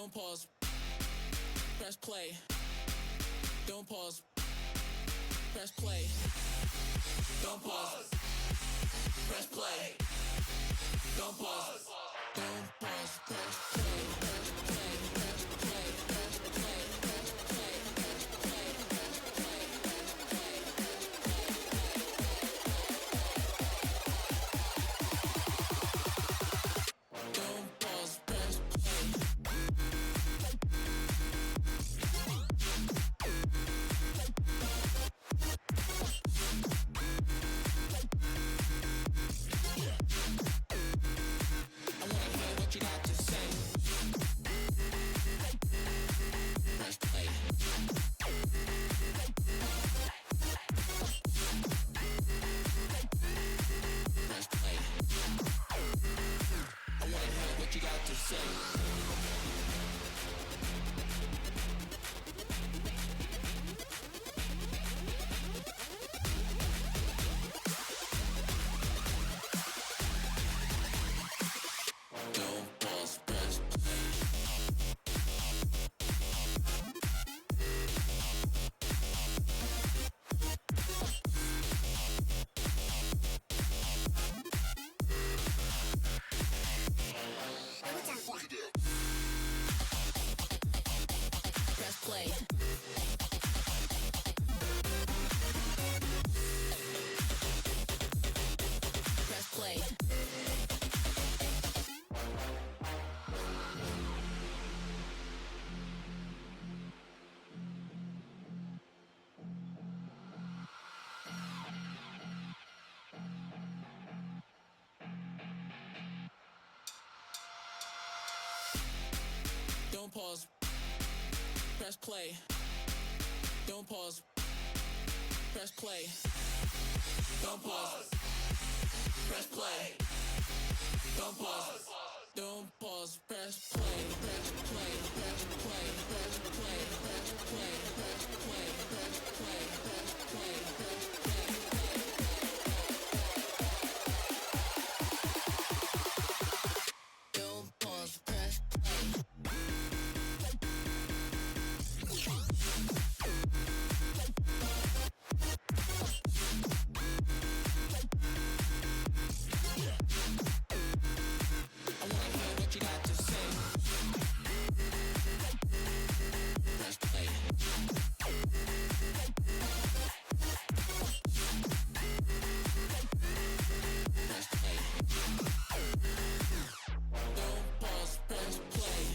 Don't pause. Press play. Don't pause. Press play. Don't pause. Press play. Don't pause. Don't pause. Press play. Press play. Press play. Press play. Press play. Press play. Press play. Press play. Don't pause. Press play. I wanna hear what you got to say. Press play. Press play. I wanna hear what you got to say. Don't pause, press play. Press play. Press play. Don't pause. Press play. Don't pause. Press play. Don't pause. Press play. Don't pause. Don't pause. Press play. Press play. Press play. Press play. Press play. Press play. Press play. Press play. Press play. Don't pause. Press play. I wanna hear what you got to say. Press play. Press play. Don't pause, press play.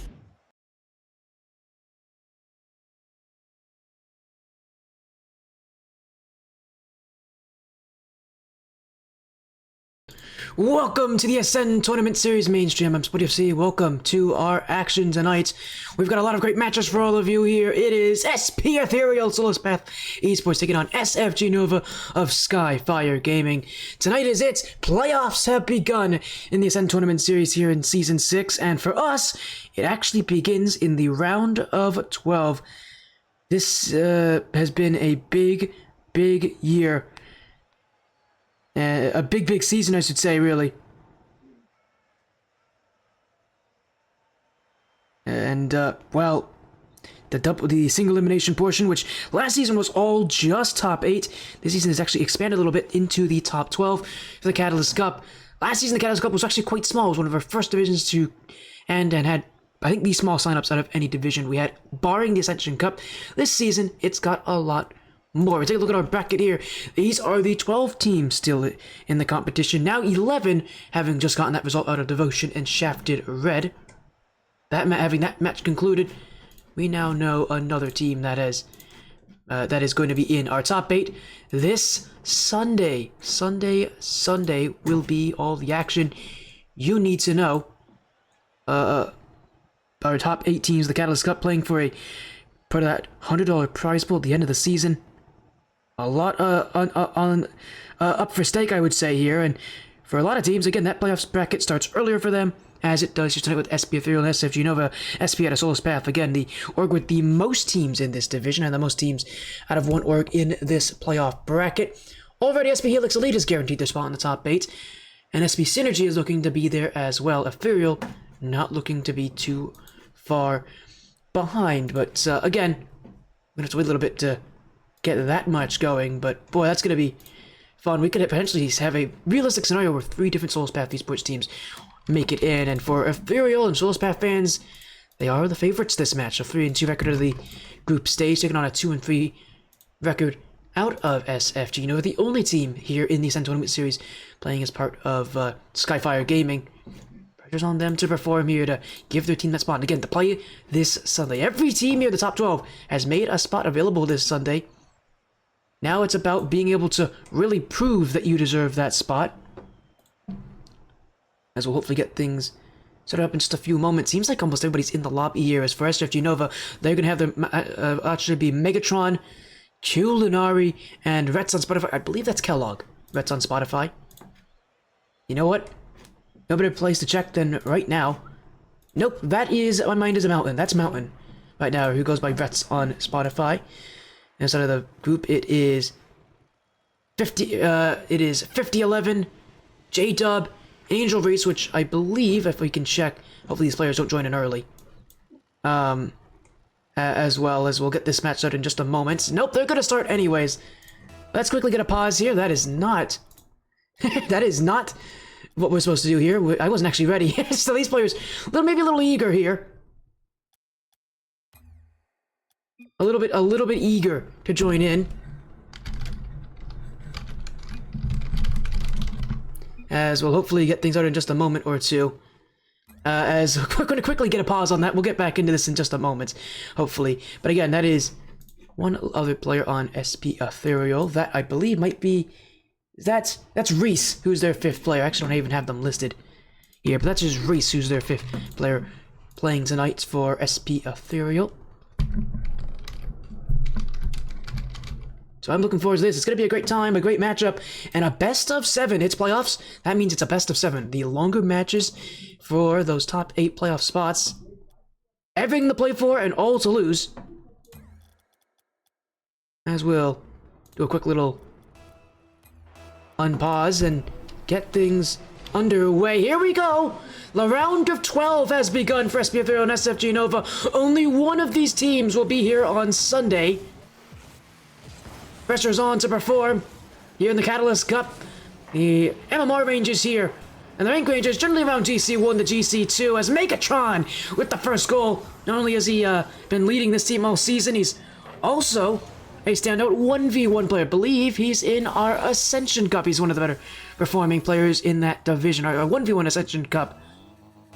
Welcome to the Ascend Tournament Series Mainstream. I'm SFG. Welcome to our action tonight. We've got a lot of great matches for all of you here. It is SP Ethereal Solis Path Esports taking on SFG Nova of Skyfire Gaming. Tonight is it. Playoffs have begun in the Ascend Tournament Series here in Season 6. And for us, it actually begins in the round of 12. This has been a big year. A big season, I should say, really. And, well, the single elimination portion, which last season was all just top 8, this season has actually expanded a little bit into the top 12 for the Catalyst Cup. Last season, the Catalyst Cup was actually quite small. It was one of our first divisions to end and had, I think, the small signups out of any division we had, barring the Ascension Cup. This season, it's got a lot more. Take a look at our bracket here. These are the 12 teams still in the competition. Now 11 having just gotten that result out of Devotion and Shafted Red. Having that match concluded, we now know another team that is going to be in our top 8 this Sunday. Sunday will be all the action you need to know. Our top 8 teams, the Catalyst Cup, playing for that $100 prize pool at the end of the season. A lot up for stake, I would say, here, and for a lot of teams, again, that playoffs bracket starts earlier for them, as it does here tonight with SP Ethereal and SFG Nova. SP at a Solis Path, again, the org with the most teams in this division, and the most teams out of one org in this playoff bracket. Already, SP Helix Elite is guaranteed their spot in the top 8, and SP Synergy is looking to be there as well. Ethereal not looking to be too far behind. But again, we're gonna have to wait a little bit to get that much going. But boy, that's gonna be fun. We could potentially have a realistic scenario where 3 different Souls Path esports teams make it in, and for Ethereal and Souls Path fans, they are the favorites this match. A 3-2 record of the group stage, taking on a 2-3 record out of SFG Nova, the only team here in the Ascent Tournament Series playing as part of Skyfire Gaming. Pressure's on them to perform here to give their team that spot. And again, to play this Sunday. Every team here in the top 12 has made a spot available this Sunday. Now it's about being able to really prove that you deserve that spot. As we'll hopefully get things set up in just a few moments. Seems like almost everybody's in the lobby here. As for SFG Nova, they're going to have their actually be Megatron, Q Lunari, and Rets on Spotify. I believe that's Kellogg. Rets on Spotify. You know what? No better place to check than right now. Nope, that is, my mind is a Mountain. That's Mountain right now, who goes by Rets on Spotify. Inside of the group, it is 5011, J-Dub, Angel Reese, which I believe, if we can check, hopefully these players don't join in early. As well as we'll get this match started in just a moment. Nope, they're gonna start anyways. Let's quickly get a pause here. That is not... that is not what we're supposed to do here. I wasn't actually ready. So these players, maybe a little eager here. A little bit eager to join in. As we'll hopefully get things started in just a moment or two. As we're going to quickly get a pause on that. We'll get back into this in just a moment, hopefully. But again, that is one other player on SP Ethereal. That, I believe, might be... That's Reese, who's their 5th player. I actually don't even have them listed here, but that's just Reese, who's their 5th player playing tonight for SP Ethereal. So I'm looking forward to this. It's going to be a great time, a great matchup, and a best of 7. It's playoffs. That means it's a best of 7. The longer matches for those top 8 playoff spots. Everything to play for and all to lose. As we'll do a quick little unpause and get things underway. Here we go! The round of 12 has begun for SP Ethereal and SFG Nova. Only one of these teams will be here on Sunday. Pressure's on to perform here in the Catalyst Cup. The MMR range is here, and the rank range is generally around GC1 to GC2 as Megatron with the first goal. Not only has he been leading this team all season, he's also a standout 1v1 player. I believe he's in our Ascension Cup. He's one of the better performing players in that division, our 1v1 Ascension Cup.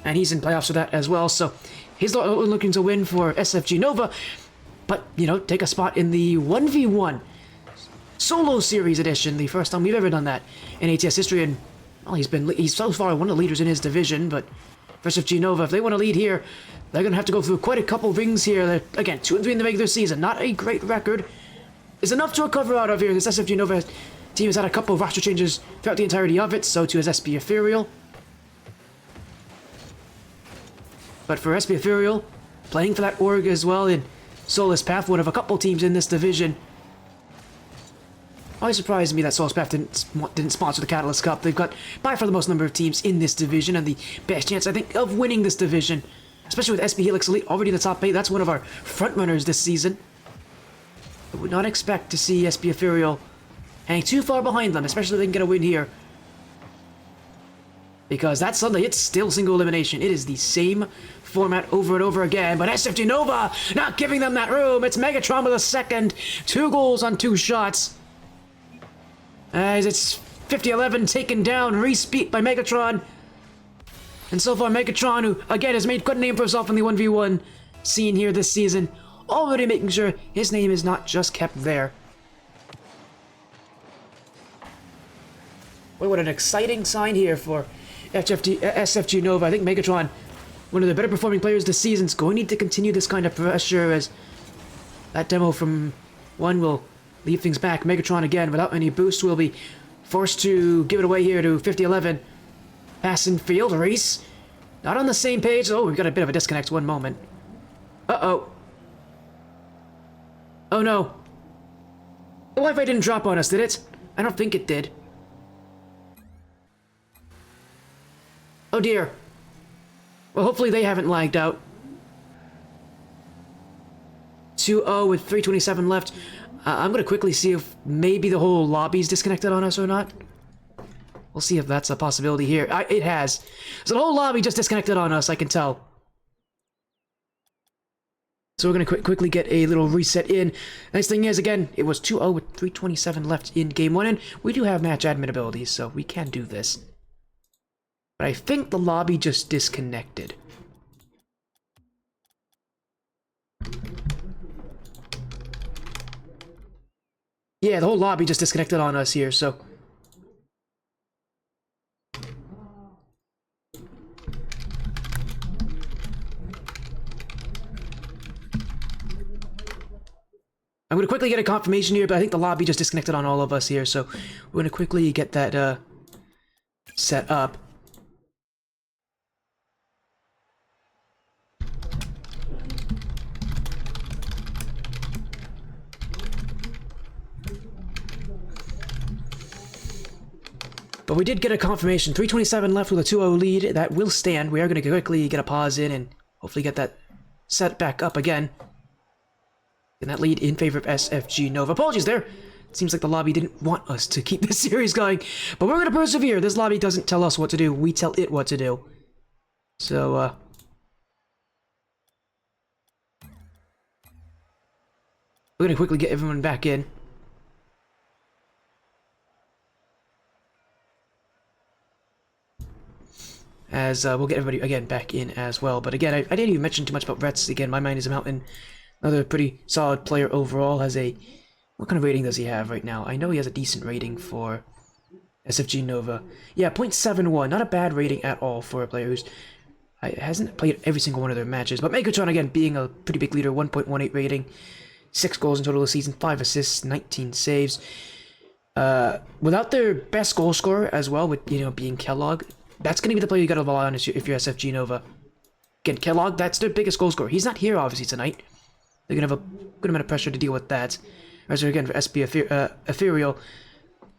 And he's in playoffs for that as well, so he's looking to win for SFG Nova, but, you know, take a spot in the 1v1 Solo Series Edition, the first time we've ever done that in ATS history, and, well, he's so far one of the leaders in his division, but for SFG Nova, if they want to lead here, they're going to have to go through quite a couple rings here. They're, again, 2-3 in the regular season, not a great record. Is enough to recover out of here. This SFG Nova team has had a couple of roster changes throughout the entirety of it, so too has SP Ethereal. But for SP Ethereal, playing for that org as well in Soulless Path, one of a couple teams in this division. Always surprised me that Soulless Path didn't sponsor the Catalyst Cup. They've got by far the most number of teams in this division and the best chance, I think, of winning this division. Especially with SP Helix Elite already in the top 8. That's one of our frontrunners this season. I would not expect to see SP Ethereal hang too far behind them, especially if they can get a win here. Because that Sunday, it's still single elimination. It is the same format over and over again, but SFG Nova not giving them that room. It's Megatron with a second. 2 goals on 2 shots. As it's 50-11 taken down, Reese beat by Megatron. And so far, Megatron, who again has made quite a name for himself in the 1v1 scene here this season, already making sure his name is not just kept there. Boy, what an exciting sign here for SFG Nova. I think Megatron, one of the better performing players this season, is going to need to continue this kind of pressure as that demo from 1 will leave things back. Megatron again, without any boost, will be forced to give it away here to 50-11. Pass in field, Reese. Not on the same page. Oh, we've got a bit of a disconnect. One moment. Uh-oh. Oh no. The Wi-Fi didn't drop on us, did it? I don't think it did. Oh dear. Well, hopefully they haven't lagged out. 2-0 with 3:27 left. I'm going to quickly see if maybe the whole lobby's disconnected on us or not. We'll see if that's a possibility here. It has. So the whole lobby just disconnected on us, I can tell. So we're going to quickly get a little reset in. Nice thing is, again, it was 2-0 with 3:27 left in game 1, and we do have match admin abilities, so we can do this. But I think the lobby just disconnected. Yeah, the whole lobby just disconnected on us here, so... I'm going to quickly get a confirmation here, but I think the lobby just disconnected on all of us here, so we're going to quickly get that set up. But we did get a confirmation. 3:27 left with a 2-0 lead. That will stand. We are going to quickly get a pause in and hopefully get that set back up again. And that lead in favor of SFG Nova. Apologies there. It seems like the lobby didn't want us to keep this series going. But we're going to persevere. This lobby doesn't tell us what to do. We tell it what to do. So, we're going to quickly get everyone back in. As we'll get everybody, again, back in as well. But again, I didn't even mention too much about Retz. Again, my mind is a mountain. Another pretty solid player overall. Has a... What kind of rating does he have right now? I know he has a decent rating for SFG Nova. Yeah, 0.71. Not a bad rating at all for a player who's... hasn't played every single one of their matches. But Megatron, again, being a pretty big leader. 1.18 rating. 6 goals in total this season. 5 assists. 19 saves. Without their best goal scorer as well, with, you know, being Kellogg... That's going to be the player you got to rely on if you're SFG Nova. Again, Kellogg, that's their biggest goal scorer. He's not here, obviously, tonight. They're going to have a good amount of pressure to deal with that. As again, for SP Ethereal,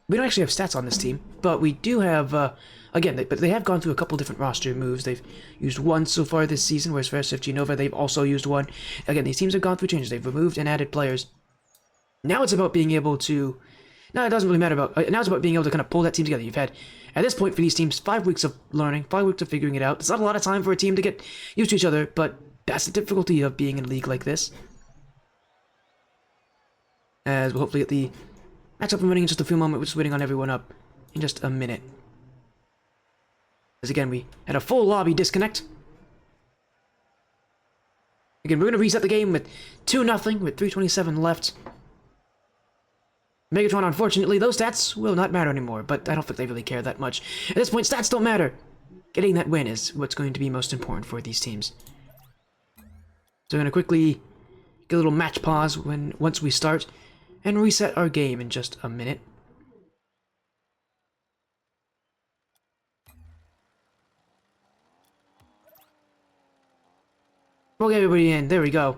we don't actually have stats on this team, but we do have, again, but they have gone through a couple different roster moves. They've used one so far this season, whereas for SFG Nova, they've also used one. Again, these teams have gone through changes. They've removed and added players. Now it's about being able to... No, it doesn't really matter about... Now it's about being able to kind of pull that team together. You've had, at this point for these teams, 5 weeks of learning, 5 weeks of figuring it out. It's not a lot of time for a team to get used to each other, but that's the difficulty of being in a league like this. As we'll hopefully get the match up and running in just a few moments. We're just waiting on everyone up in just a minute. As again, we had a full lobby disconnect. Again, we're going to reset the game with 2-0 with 3:27 left. Megatron, unfortunately, those stats will not matter anymore, but I don't think they really care that much. At this point, stats don't matter. Getting that win is what's going to be most important for these teams. So we're going to quickly get a little match pause once we start, and reset our game in just a minute. We'll get everybody in. There we go.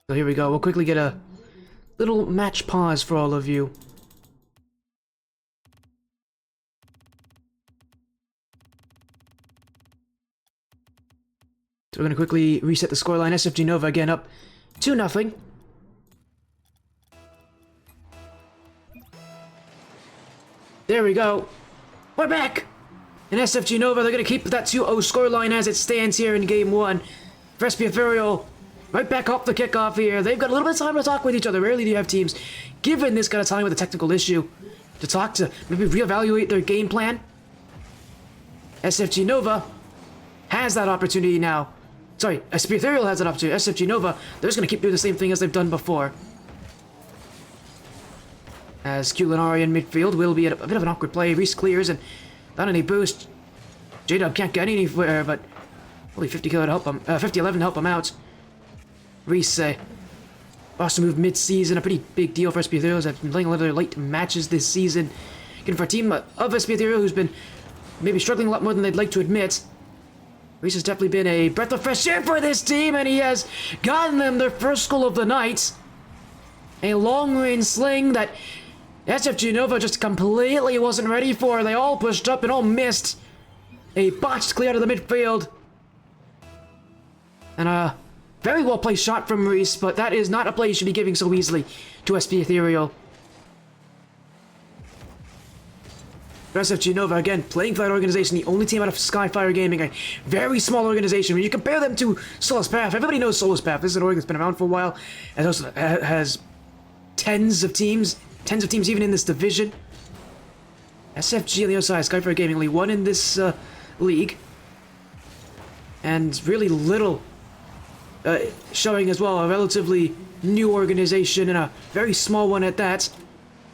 So here we go. We'll quickly get a little match pause for all of you. So we're going to quickly reset the scoreline. SFG Nova again up 2-0. There we go. We're back! In SFG Nova, they're going to keep that 2-0 scoreline as it stands here in Game 1. For SP Ethereal, right back up the kickoff here. They've got a little bit of time to talk with each other. Rarely do you have teams given this kind of time with a technical issue to talk to maybe reevaluate their game plan. SFG Nova has that opportunity now. Sorry, SP Ethereal has that opportunity. SFG Nova, they're just going to keep doing the same thing as they've done before. As Culinari in midfield will be a bit of an awkward play. Reese clears and not any boost. J-Dub can't get anywhere, but only 50 kill to help him. 50-11 to help him out. Reese, Boston move mid-season, a pretty big deal for SP Ethereal. Have been playing a lot of their late matches this season. Again, for a team of SP Ethereal who's been maybe struggling a lot more than they'd like to admit. Reese has definitely been a breath of fresh air for this team, and he has gotten them their first goal of the night. A long-range sling that SFG Nova just completely wasn't ready for. They all pushed up and all missed. A botched clear out of the midfield. And a very well placed shot from Reese, but that is not a play you should be giving so easily to SP Ethereal. SFG Nova, again, playing for that organization, the only team out of Skyfire Gaming, a very small organization. When you compare them to Solus Path, everybody knows Solus Path. This is an org that's been around for a while, and also has tens of teams even in this division. SFG on the other side, Skyfire Gaming, only one in this league. And really little showing as well, a relatively new organization and a very small one at that.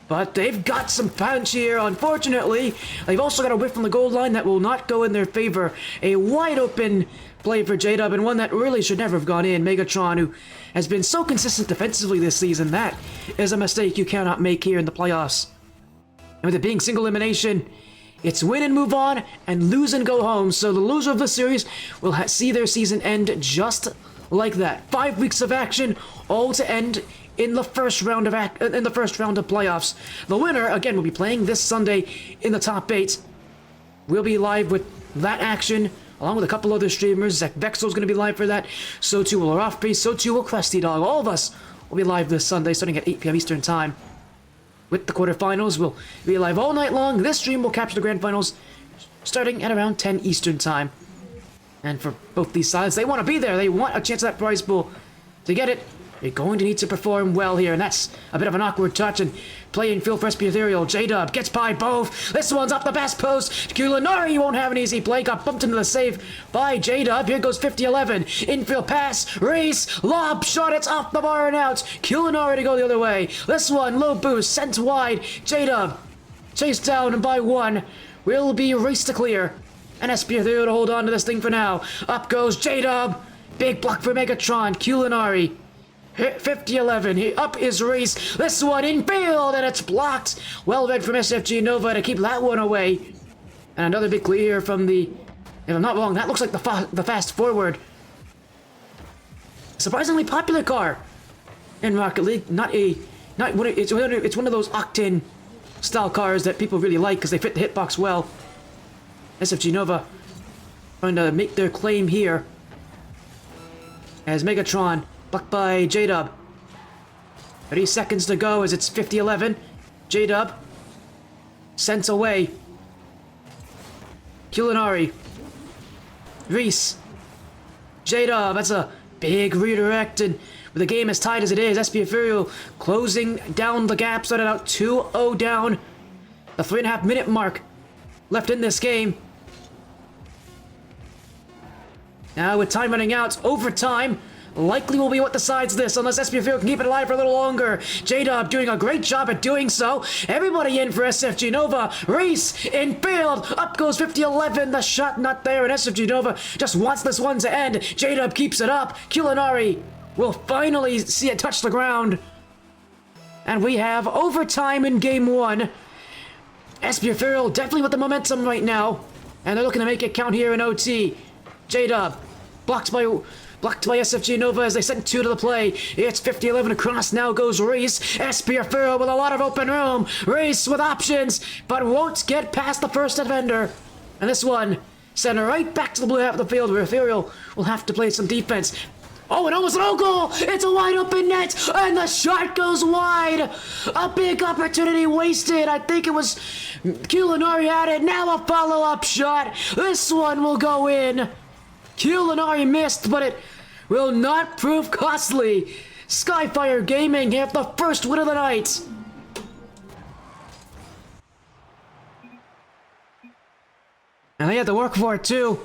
But they've got some punch here, unfortunately. They've also got a whiff from the gold line that will not go in their favor. A wide open play for J-Dub, and one that really should never have gone in. Megatron, who has been so consistent defensively this season, that is a mistake you cannot make here in the playoffs. And with it being single elimination, it's win and move on, and lose and go home. So the loser of the series will see their season end just like that. 5 weeks of action, all to end in the first round of playoffs. The winner, again, will be playing this Sunday in the top 8. We'll be live with that action, along with a couple other streamers. Zach Vexel's going to be live for that. So too will Arafpi, so too will Krusty Dog. All of us will be live this Sunday, starting at 8 p.m. Eastern Time. With the quarterfinals, we'll be live all night long. This stream will capture the grand finals, starting at around 10 Eastern Time. And for both these sides, they want to be there. They want a chance at that prize pool. To get it, you're going to need to perform well here, and that's a bit of an awkward touch, and playing field for SP Ethereal. J-Dub gets by both. This one's off the best post. Kulinari won't have an easy play. Got bumped into the save by J-Dub. Here goes 50-11. Infield pass. Race. Lob shot. It's off the bar and out. Kulinari to go the other way. This one, low boost. Sent wide. J-Dub chased down, and by one will be race to clear. And SP Ethereal to hold on to this thing for now. Up goes J-Dub. Big block for Megatron. Kulinari. 50-11, up is Reese. This one in field, and it's blocked. Well read from SFG Nova to keep that one away. And another big clear from the... If I'm not wrong, that looks like the fast forward. Surprisingly popular car in Rocket League. It's one of those Octane style cars that people really like because they fit the hitbox well. SFG Nova trying to make their claim here. As Megatron... Blocked by J-Dub. 30 seconds to go as it's 50-11. J-Dub sent away. Kulinari. Reese. J-Dub, that's a big redirect, and with the game as tight as it is, SP Ethereal closing down the gap, started out 2-0 down. The 3.5 minute mark left in this game. Now with time running out, overtime likely will be what decides this, unless SPFL can keep it alive for a little longer. J-Dub doing a great job at doing so. Everybody in for SFG Nova. Reese in field. Up goes 50-11. The shot not there, and SFG Nova just wants this one to end. J-Dub keeps it up. Kulinari will finally see it touch the ground. And we have overtime in game 1. SPFL definitely with the momentum right now. And they're looking to make it count here in OT. J-Dub blocked by SFG Nova as they sent 2 to the play. It's 50-11 across. Now goes Reese. SPFL with a lot of open room. Reese with options, but won't get past the first defender. And this one sent right back to the blue half of the field where Ethereal will have to play some defense. Oh, and almost no goal! It's a wide open net, and the shot goes wide! A big opportunity wasted. I think it was Kulinari had it. Now a follow-up shot. This one will go in. Kulinari missed, but it will not prove costly. Skyfire Gaming have the first win of the night. And they had to work for it too.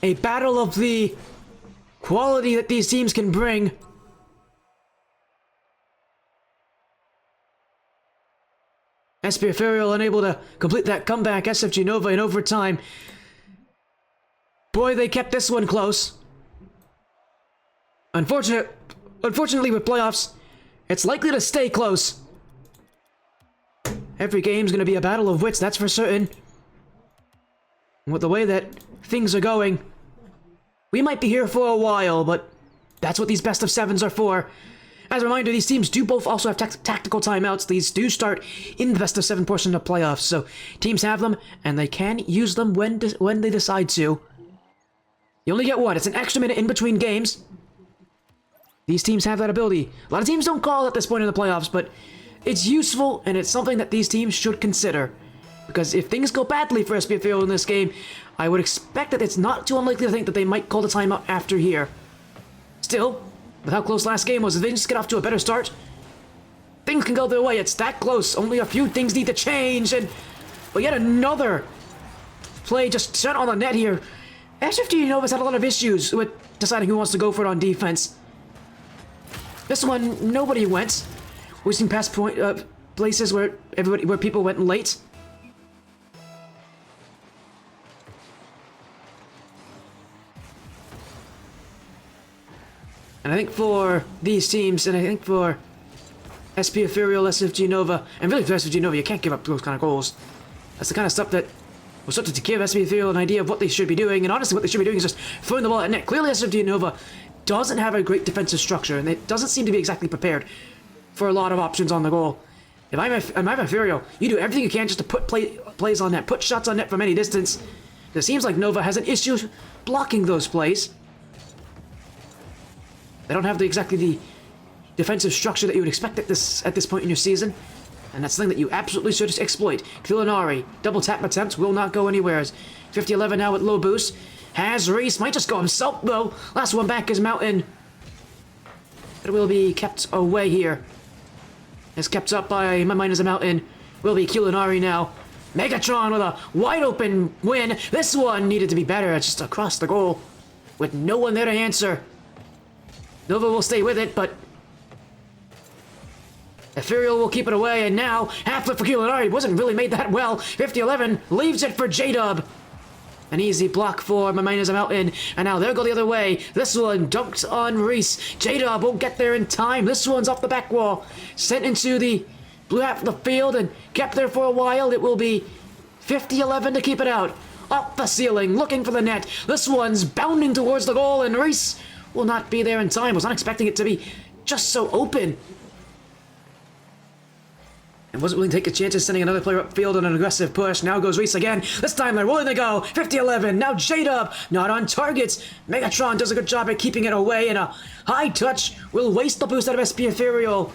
A battle of the quality that these teams can bring. SP Ethereal unable to complete that comeback. SFG Nova in overtime. Boy, they kept this one close. Unfortunately, with playoffs, it's likely to stay close. Every game's going to be a battle of wits, that's for certain. And with the way that things are going, we might be here for a while, but that's what these best of 7s are for. As a reminder, these teams do both also have tactical timeouts. These do start in the best of 7 portion of playoffs, so teams have them, and they can use them when they decide to. You only get one. It's an extra minute in between games. These teams have that ability. A lot of teams don't call it at this point in the playoffs, but it's useful, and it's something that these teams should consider. Because if things go badly for SPFL in this game, I would expect that it's not too unlikely to think that they might call the timeout after here. Still, with how close last game was, if they just get off to a better start, things can go their way. It's that close. Only a few things need to change, and but yet another play just shut on the net here. SFG Nova's had a lot of issues with deciding who wants to go for it on defense. This one, nobody went. We've seen past places where people went late. And I think for these teams, and I think for SP Ethereal, SFG Nova, and really for SFG Nova, you can't give up those kind of goals. That's the kind of stuff that was started to give SP Ethereal an idea of what they should be doing, and honestly what they should be doing is just throwing the ball at net. Clearly SFG Nova doesn't have a great defensive structure, and it doesn't seem to be exactly prepared for a lot of options on the goal. If I'm Ethereal, you do everything you can just to put plays on net, put shots on net from any distance. It seems like Nova has an issue blocking those plays. They don't have exactly the defensive structure that you would expect at this point in your season, and that's something that you absolutely should exploit. Culinari, double tap attempt will not go anywhere. 50-11 now with low boost. Has Reese, might just go himself though. Last one back is Mountain. It will be kept away here. It's kept up by my mind is a Mountain. Will be Culinari now. Megatron with a wide open win. This one needed to be better, just across the goal with no one there to answer. Nova will stay with it, but Ethereal will keep it away, and now half flip for Culinari. Wasn't really made that well. 50-11 leaves it for J-Dub. An easy block for my miners out in, and now they'll go the other way. This one dunked on Reese. J-Dub won't get there in time. This one's off the back wall. Sent into the blue half of the field and kept there for a while. It will be 50-11 to keep it out. Up the ceiling, looking for the net. This one's bounding towards the goal, and Reese will not be there in time. Was not expecting it to be just so open. And wasn't willing to take a chance of sending another player upfield on an aggressive push. Now goes Reese again. This time they're willing to go. 50-11. Now J-Dub not on target. Megatron does a good job at keeping it away, and a high touch will waste the boost out of SP Ethereal.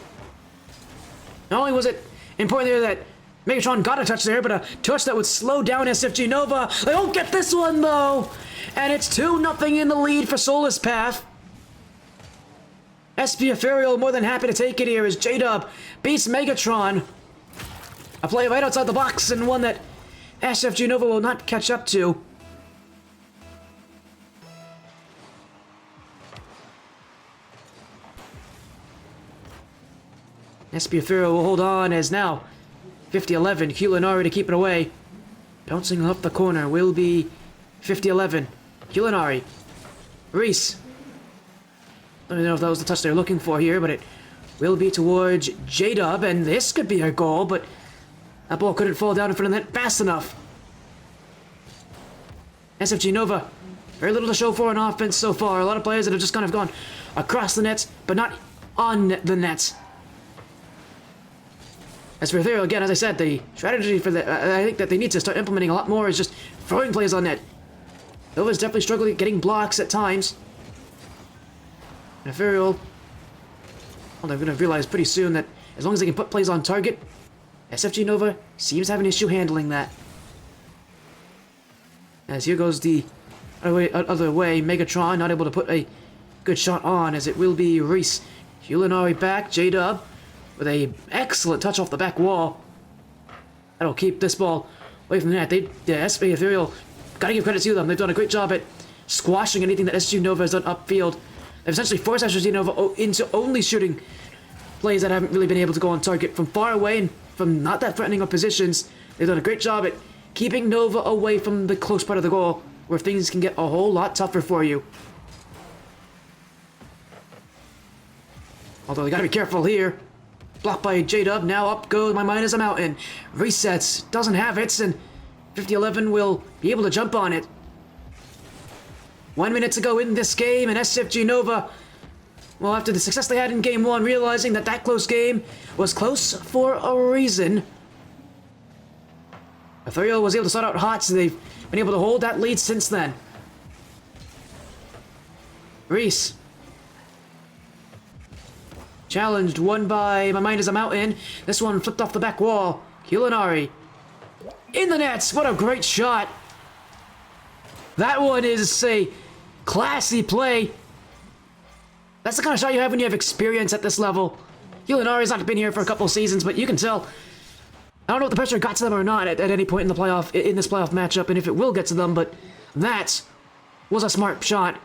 Not only was it important there that Megatron got a touch there, but a touch that would slow down SFG Nova. They won't get this one though. And it's 2-0 in the lead for Soulless Path. SP Ethereal more than happy to take it here as J-Dub beats Megatron. A play right outside the box, and one that SFG Nova will not catch up to. SP Ethereal will hold on as now 50-11, Culinari to keep it away. Bouncing off the corner will be 50-11, Culinari. Reese. I don't know if that was the touch they're looking for here, but it will be towards J-Dub, and this could be a goal, but that ball couldn't fall down in front of the net fast enough. SFG Nova, very little to show for on offense so far. A lot of players that have just kind of gone across the nets, but not on the nets. As for Ethereal, again, as I said, the strategy for I think that they need to start implementing a lot more is just throwing plays on net. Nova's definitely struggling at getting blocks at times. And Ethereal, well, they're going to realize pretty soon that as long as they can put plays on target, SFG Nova seems to have an issue handling that. As here goes the other way, Megatron not able to put a good shot on, as it will be Reese. Culinari back, J-Dub with a excellent touch off the back wall. That'll keep this ball away from the net. SP Ethereal, gotta give credit to them. They've done a great job at squashing anything that SFG Nova has done upfield. They've essentially forced SFG Nova into only shooting plays that haven't really been able to go on target from far away and from not that threatening of positions. They've done a great job at keeping Nova away from the close part of the goal, where things can get a whole lot tougher for you. Although they gotta be careful here. Blocked by J-Dub, now up goes my mind is a mountain. Resets, doesn't have it, and 50-11 will be able to jump on it. 1 minute to go in this game, and SFG Nova, well, after the success they had in Game 1, realizing that that close game was close for a reason. Ethereal was able to start out hot, so they've been able to hold that lead since then. Reese. Challenged, won by My Mind is a Mountain. This one flipped off the back wall. Culinari. In the nets! What a great shot! That one is a classy play. That's the kind of shot you have when you have experience at this level. Culinari's not been here for a couple seasons, but you can tell. I don't know if the pressure got to them or not at any point in this playoff matchup, and if it will get to them, but that was a smart shot.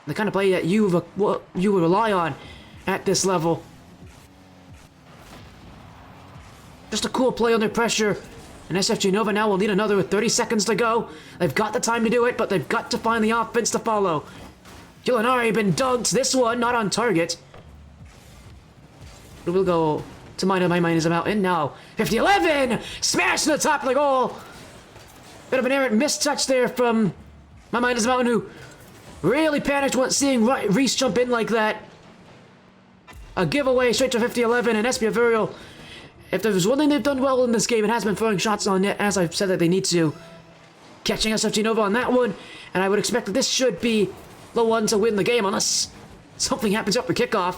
The kind of play that you would rely on at this level. Just a cool play under pressure. And SFG Nova now will need another with 30 seconds to go. They've got the time to do it, but they've got to find the offense to follow. Culinari been dunked. This one not on target. We'll go to My Mind is a Mountain. Now, 50-11! Smash to the top of the goal! Bit of an errant mistouch there from My Mind is a Mountain, who really panicked when seeing Reese jump in like that. A giveaway straight to 50-11, and Ethereal, if there's one thing they've done well in this game, it has been throwing shots on net, as I've said that they need to. Catching SFG Nova on that one, and I would expect that this should be the one to win the game, unless something happens after kickoff.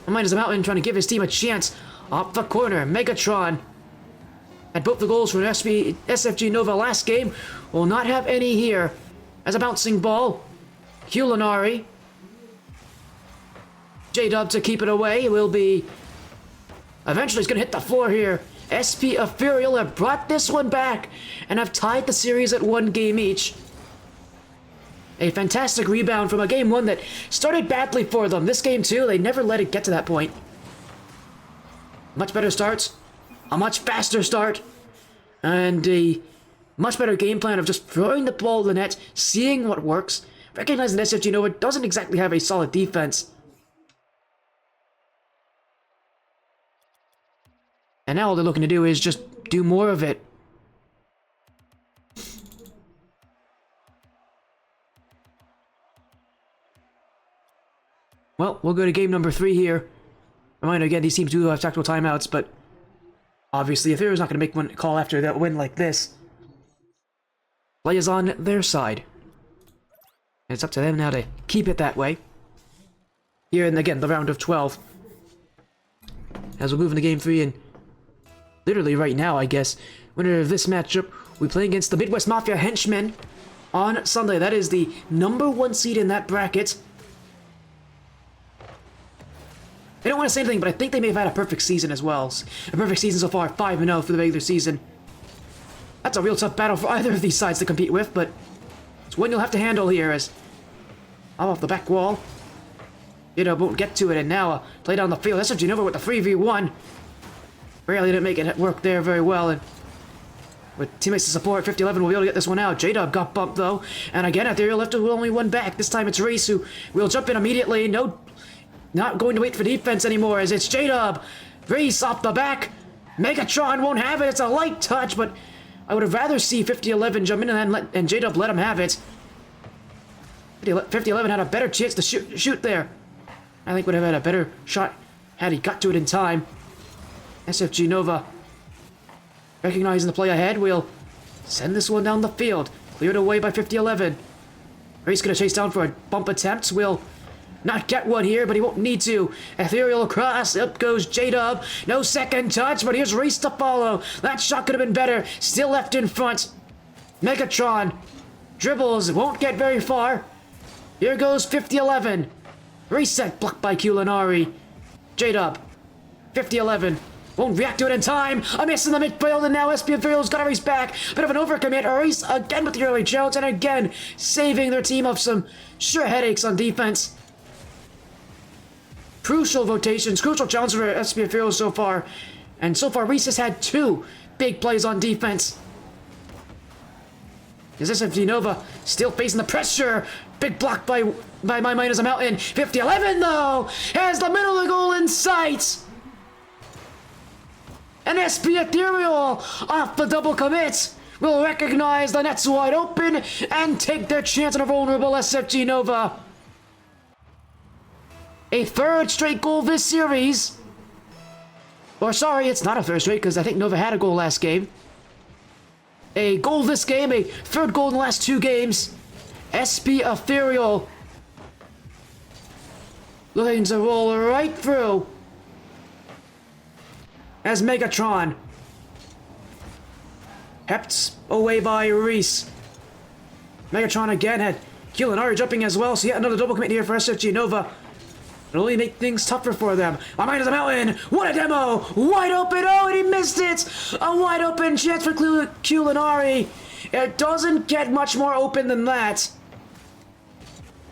My Mind is a Mountain trying to give his team a chance. Off the corner, Megatron. Had both the goals from SFG Nova last game, will not have any here. As a bouncing ball, Culinari. J-Dub to keep it away will be... Eventually he's going to hit the floor here. SP Ethereal have brought this one back and have tied the series at 1 game each. A fantastic rebound from a game 1 that started badly for them. This game 2, they never let it get to that point. Much better starts, a much faster start, and a much better game plan of just throwing the ball to the net, seeing what works, recognizing that SFG Nova doesn't exactly have a solid defense. And now all they're looking to do is just do more of it. Well, we'll go to game number 3 here. Reminder again, these teams do have tactical timeouts, but obviously Ethereal's not going to make one call after that win like this. Play is on their side. And it's up to them now to keep it that way. Here in, again, the round of 12. As we move into game 3, and literally right now, I guess, winner of this matchup, we play against the Midwest Mafia Henchmen on Sunday. That is the #1 seed in that bracket. I don't want to say anything, but I think they may have had a perfect season as well. A perfect season so far, 5-0 for the regular season. That's a real tough battle for either of these sides to compete with, but it's one you'll have to handle here as off the back wall. Won't get to it, and now play down the field. SFG Nova with the 3v1. Barely didn't make it work there very well, and with teammates to support, 50-11 will be able to get this one out. J-Dub got bumped, though, and again, Ethereal left with only one back. This time it's Reese, who will jump in immediately. Not going to wait for defense anymore, as it's J-Dub. Reese off the back. Megatron won't have it. It's a light touch, but I would have rather see 50-11 jump in and J-Dub let him have it. 50-11 had a better chance to shoot there. I think would have had a better shot had he got to it in time. SFG Nova, recognizing the play ahead, will send this one down the field. Cleared away by 50-11. Reese gonna chase down for a bump attempt. Will not get one here, but he won't need to. Ethereal across. Up goes J-Dub. No second touch, but here's Reese to follow. That shot could have been better. Still left in front. Megatron dribbles. Won't get very far. Here goes 50-11. Reset blocked by Culinari. J-Dub. 50-11. Won't react to it in time. A miss in the midfield, and now SP Ethereal's got a Reese back. Bit of an overcommit. Reese again with the early challenge, and again saving their team of some sure headaches on defense. Crucial rotations, crucial challenges for SP Ethereal so far. And so far, Reese has had 2 big plays on defense. Is SFG Nova still facing the pressure? Big block by My Mind is a Mountain. 50-11, though, has the middle of the goal in sight. And SP Ethereal, off the double commit, will recognize the net's wide open and take their chance on a vulnerable SFG Nova. A 3rd straight goal this series. Or sorry, it's not a 3rd straight because I think Nova had a goal last game. A goal this game, a 3rd goal in the last 2 games. SP Ethereal looking to roll right through as Megatron. Kept away by Reese. Megatron again had Kulinari jumping as well, so yet another double commit here for SFG Nova. It'll only make things tougher for them. My mind is a mountain. What a demo! Wide open. Oh, and he missed it. A wide open chance for Kulinari. It doesn't get much more open than that.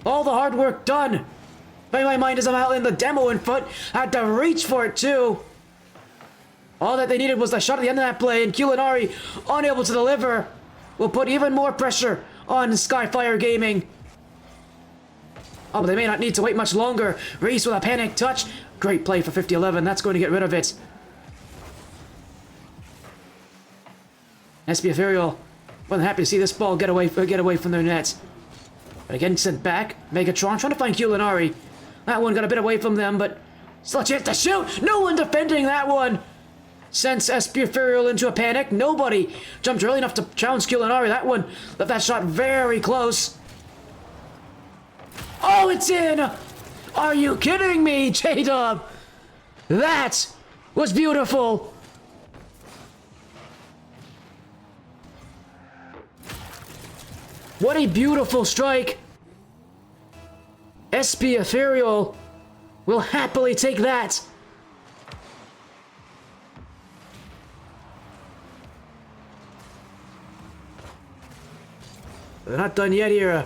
All the hard work done. By my mind is a mountain. The demo in foot had to reach for it too. All that they needed was the shot at the end of that play, and Kulinari, unable to deliver, will put even more pressure on Skyfire Gaming. Oh, but they may not need to wait much longer. Reese with a panic touch. Great play for 50-11. That's going to get rid of it. SP Ethereal wasn't happy to see this ball get away from their nets. But again, sent back. Megatron trying to find Kulinari. That one got a bit away from them, but still a chance to shoot. No one defending that one. Sends SP Ethereal into a panic. Nobody jumped early enough to challenge Kulinari. That one left that shot very close. Oh, it's in! Are you kidding me, J-Dub? That was beautiful. What a beautiful strike. SP Ethereal will happily take that. They're not done yet here.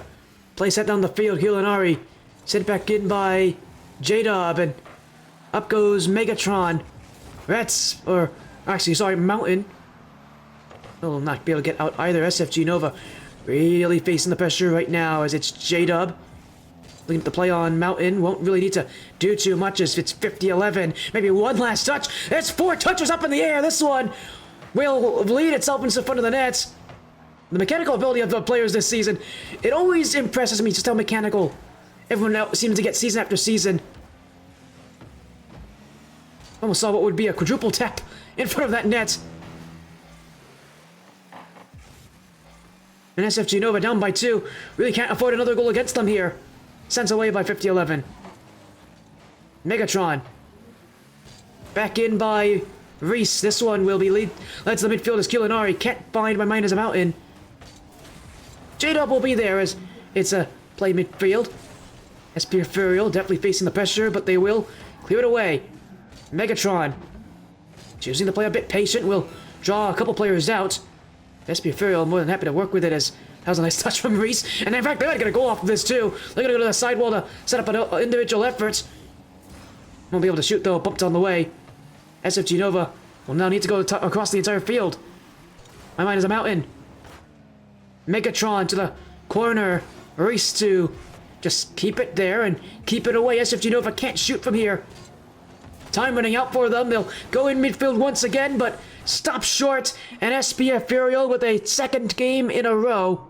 Play set down the field. Kulinari sent back in by J-Dub, and up goes Megatron. Mountain. Will not be able to get out either. SFG Nova really facing the pressure right now as it's J-Dub. Looking to play on Mountain. Won't really need to do too much as it's 50-11. Maybe one last touch. It's 4 touches up in the air. This one will lead itself into the front of the net. The mechanical ability of the players this season, it always impresses me just how mechanical everyone else seems to get season after season. Almost saw what would be a quadruple tap in front of that net. And SFG Nova down by 2. Really can't afford another goal against them here. Sent away by 50-11. Megatron. Back in by Reese. This one will be led to the midfield as Kulinari. Can't find my mind as a mountain. J-Dub will be there as it's a play midfield. SP Ethereal definitely facing the pressure, but they will clear it away. Megatron choosing to play a bit patient, will draw a couple players out. SP Ethereal more than happy to work with it as that was a nice touch from Reese. And in fact, they might get a goal off of this too. They're going to go to the sidewall to set up an individual effort. Won't be able to shoot though, bumped on the way. SFG Nova will now need to go across the entire field. My mind is a mountain. Megatron to the corner. Reese to just keep it there and keep it away. SFG Nova can't shoot from here. Time running out for them. They'll go in midfield once again, but stop short. And SP Ethereal with a second game in a row.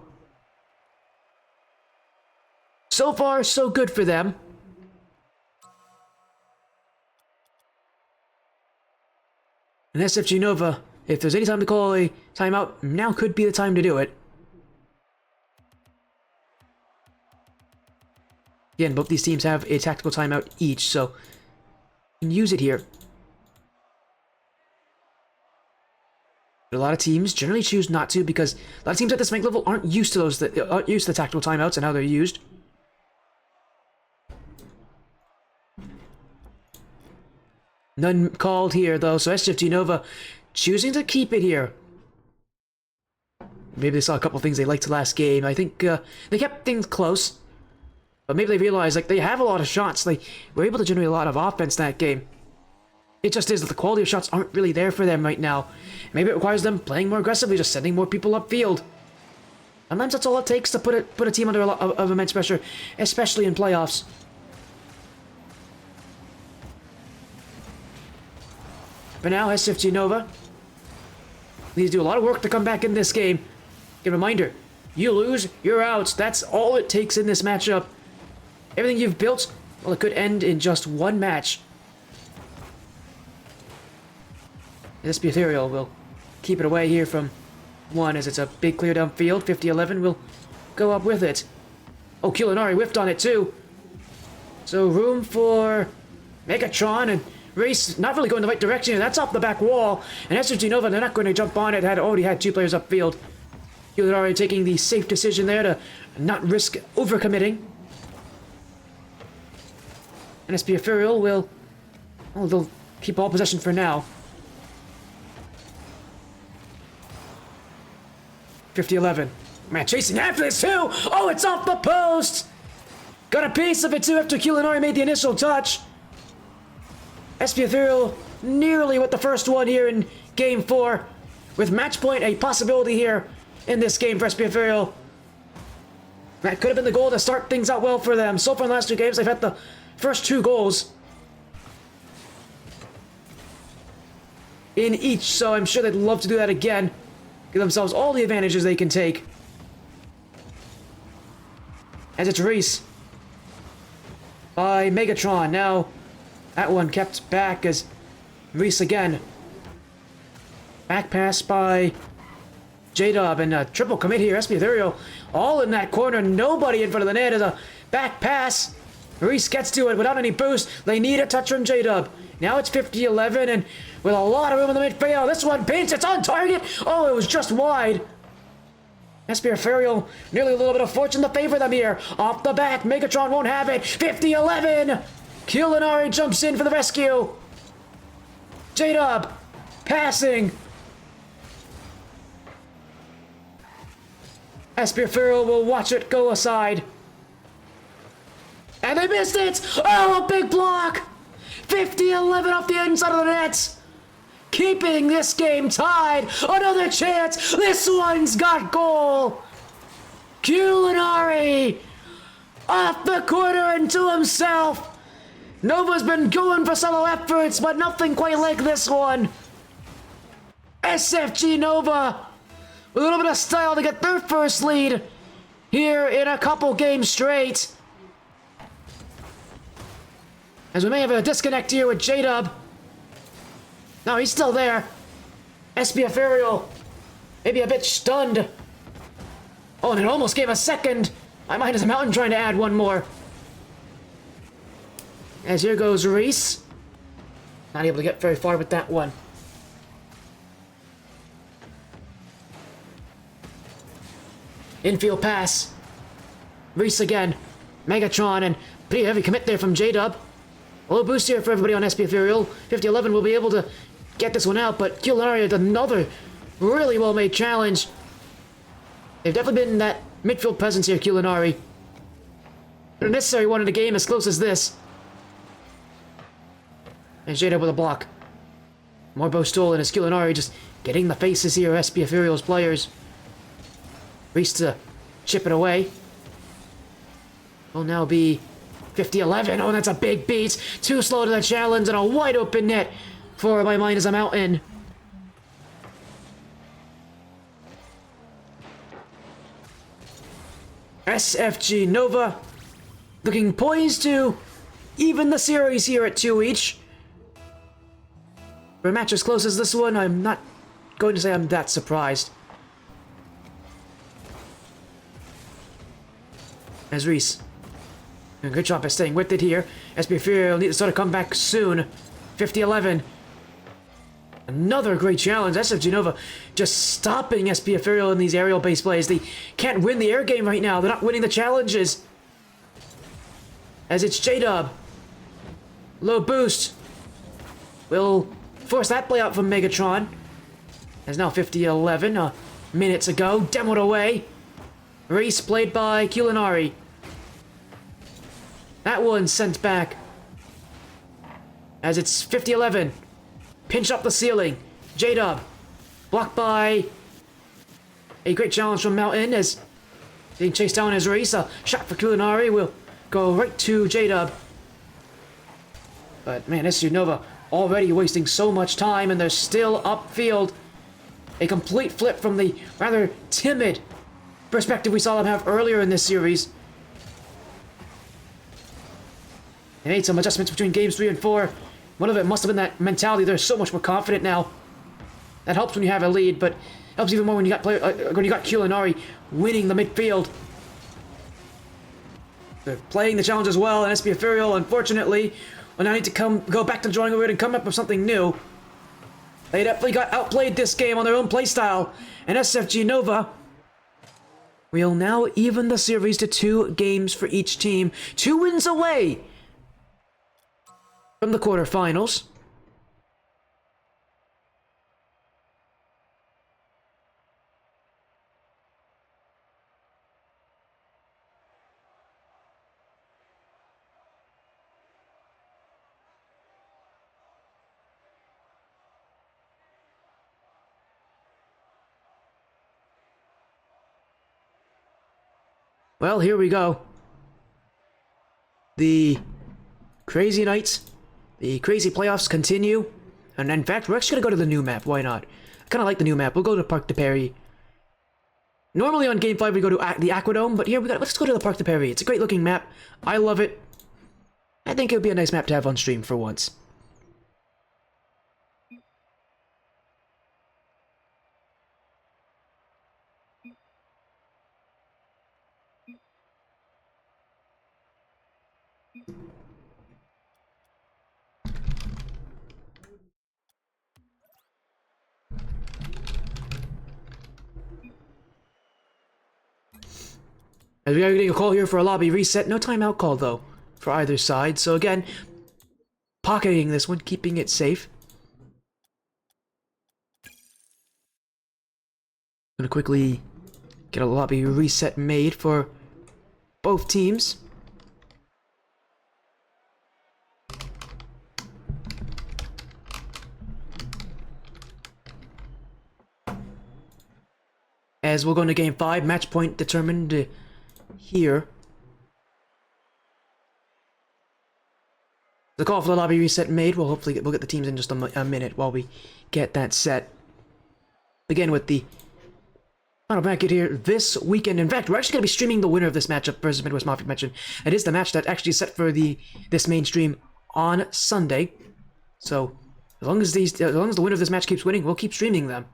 So far, so good for them. And SFG Nova, if there's any time to call a timeout, now could be the time to do it. Again, both these teams have a tactical timeout each, so you can use it here. But a lot of teams generally choose not to because a lot of teams at this rank level aren't used to the tactical timeouts and how they're used. None called here though, so SFG Nova choosing to keep it here. Maybe they saw a couple things they liked last game. I think they kept things close. But maybe they realized, like, they have a lot of shots. They were able to generate a lot of offense that game. It just is that the quality of shots aren't really there for them right now. Maybe it requires them playing more aggressively, just sending more people upfield. Sometimes that's all it takes to put a team under a lot of immense pressure, especially in playoffs. But now, SFG Nova needs to do a lot of work to come back in this game. A reminder, you lose, you're out. That's all it takes in this matchup. Everything you've built, well, it could end in just one match. SP Ethereal will keep it away here from one as it's a big clear downfield. 50-11 will go up with it. Oh, Culinari whiffed on it too. So room for Megatron, and Race not really going the right direction. That's off the back wall. And SFG Nova, they're not going to jump on it. Already had 2 players upfield. Culinari taking the safe decision there to not risk overcommitting. And SP Ethereal will... Oh, they'll keep all possession for now. 50-11. Man, chasing after this too! Oh, it's off the post! Got a piece of it too after Culinari made the initial touch. SP Ethereal nearly with the first one here in Game 4. With match point a possibility here in this game for SP Ethereal. That could have been the goal to start things out well for them. So far in the last 2 games, they've had the first 2 goals in each, so I'm sure they'd love to do that again. Give themselves all the advantages they can take. As it's Reese by Megatron. Now, that one kept back as Reese again. Back pass by J-Dub, and a triple commit here. SP Ethereal all in that corner. Nobody in front of the net as a back pass. Reese gets to it without any boost. They need a touch from J-Dub. Now it's 50-11, and with a lot of room in the midfield, this one paints, it's on target! Oh, it was just wide. SP Ethereal, nearly a little bit of fortune to favor them here. Off the back, Megatron won't have it. 50-11! Culinari jumps in for the rescue. J-Dub, passing. SP Ethereal will watch it go aside. And they missed it! Oh, a big block! 50-11 off the inside of the net! Keeping this game tied! Another chance! This one's got goal! Culinari! Off the corner and to himself! Nova's been going for solo efforts, but nothing quite like this one! SFG Nova! With a little bit of style to get their first lead here in a couple games straight. As we may have a disconnect here with J-Dub. No, he's still there. SP Ethereal, maybe a bit stunned. Oh, and it almost gave a second. My mind is a mountain trying to add one more. As here goes Reese. Not able to get very far with that one. Infield pass. Reese again. Megatron, and pretty heavy commit there from J-Dub. A little boost here for everybody on SP Ethereal. 50-11 will be able to get this one out, but Culinari had another really well-made challenge. They've definitely been that midfield presence here, Culinari. But a necessary one in a game as close as this. And J-Dub with a block. More bow stolen as Culinari just getting the faces here of SP Ethereal's players. Reese to chip it away. Will now be 50-11. Oh, that's a big beat. Too slow to the challenge, and a wide open net for My Mind is a Mountain. SFG Nova looking poised to even the series here at 2 each. For a match as close as this one, I'm not going to say I'm that surprised. As Reese. Good job by staying with it here. SP Ethereal need to sort of come back soon. 50-11. Another great challenge. SFG Nova just stopping SP Ethereal in these aerial-based plays. They can't win the air game right now. They're not winning the challenges. As it's J-Dub. Low boost. Will force that play out from Megatron. As now 50-11. Minutes ago. Demoed away. Reese played by Culinari. That one sent back. As it's 50-11. Pinch up the ceiling. J-Dub. Blocked by a great challenge from Mountain as being chased down as Reese. A shot for Culinari will go right to J-Dub. But man, SFG Nova already wasting so much time, and they're still upfield. A complete flip from the rather timid perspective we saw them have earlier in this series. They made some adjustments between games 3 and 4. One of it must have been that mentality. They're so much more confident now. That helps when you have a lead, but helps even more when you got Culinari winning the midfield. They're playing the challenge as well, and SP Ethereal, unfortunately, will now need to go back to the drawing board and come up with something new. They definitely got outplayed this game on their own playstyle, and SFG Nova will now even the series to 2 games for each team. 2 wins away from the quarterfinals. Well, here we go. The crazy nights, the crazy playoffs continue. And in fact, we're actually going to go to the new map. Why not? I kind of like the new map. We'll go to Parc de Paris. Normally on Game 5 we go to the Aquadome, but here let's go to the Parc de Paris. It's a great looking map. I love it. I think it would be a nice map to have on stream for once. As we are getting a call here for a lobby reset. No timeout call, though, for either side. So again, pocketing this one, keeping it safe. Gonna quickly get a lobby reset made for both teams. As we'll go into Game 5, match point determined here. The call for the lobby reset made. We'll get the teams in just a minute while we get that set. Again with the final bracket here this weekend. In fact, we're actually going to be streaming the winner of this matchup versus Midwest Mafia mentioned. It is the match that actually is set for this main stream on Sunday. So as long as the winner of this match keeps winning, we'll keep streaming them.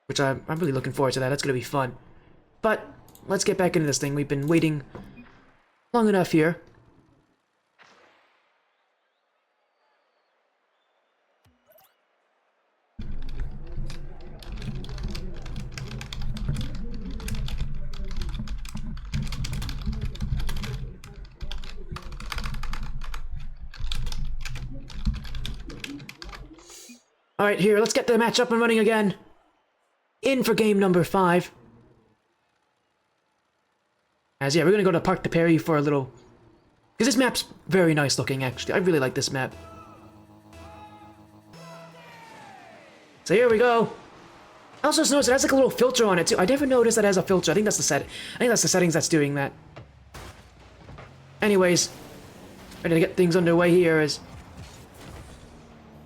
Which I'm really looking forward to that. That's going to be fun. But let's get back into this thing. We've been waiting long enough here. Alright, here, let's get the match up and running again. In for game number 5. As yeah, we're gonna go to Parc de Paris for a little... Because this map's very nice looking, actually. I really like this map. So here we go. I also just noticed it has like a little filter on it too. I never noticed that it has a filter. I think that's the settings that's doing that. Anyways, ready to get things underway here as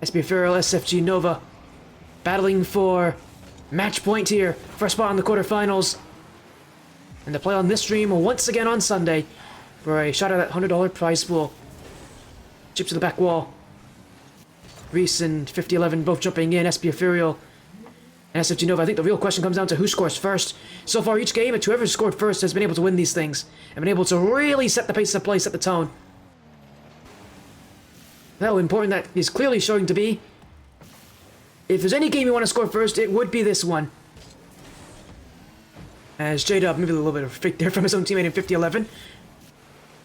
SP Ethereal, SFG Nova battling for match point here for a spot in the quarterfinals. And to play on this stream once again on Sunday for a shot at that $100 prize pool. Chip to the back wall. Reese and 5011 both jumping in. SP Ethereal and SFG Nova. I think the real question comes down to who scores first. So far each game, it's whoever scored first has been able to win these things. And been able to really set the pace of play, set the tone. How important that is clearly showing to be. If there's any game you want to score first, it would be this one. As J-Dub, maybe a little bit of a fake there from his own teammate in 5011.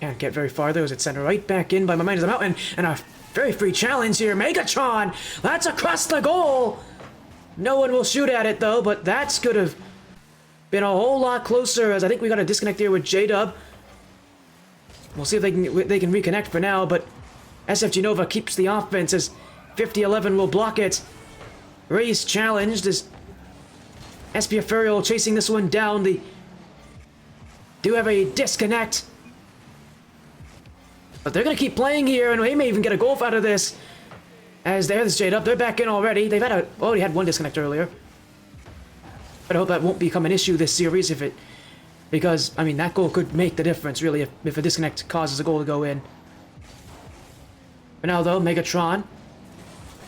Can't get very far though, as it's sent right back in by my mind as a mountain. And a very free challenge here, Megatron! That's across the goal! No one will shoot at it though, but that's could have been a whole lot closer, as I think we got a disconnect here with J-Dub. We'll see if they can reconnect for now, but SFG Nova keeps the offense as 5011 will block it. Race challenged as SP Ethereal chasing this one down. They do have a disconnect. But they're going to keep playing here, and they may even get a goal out of this. As there's J-Dub, they're back in already. They've already had one disconnect earlier. But I hope that won't become an issue this series because, I mean, that goal could make the difference, really, if a disconnect causes a goal to go in. For now, though, Megatron.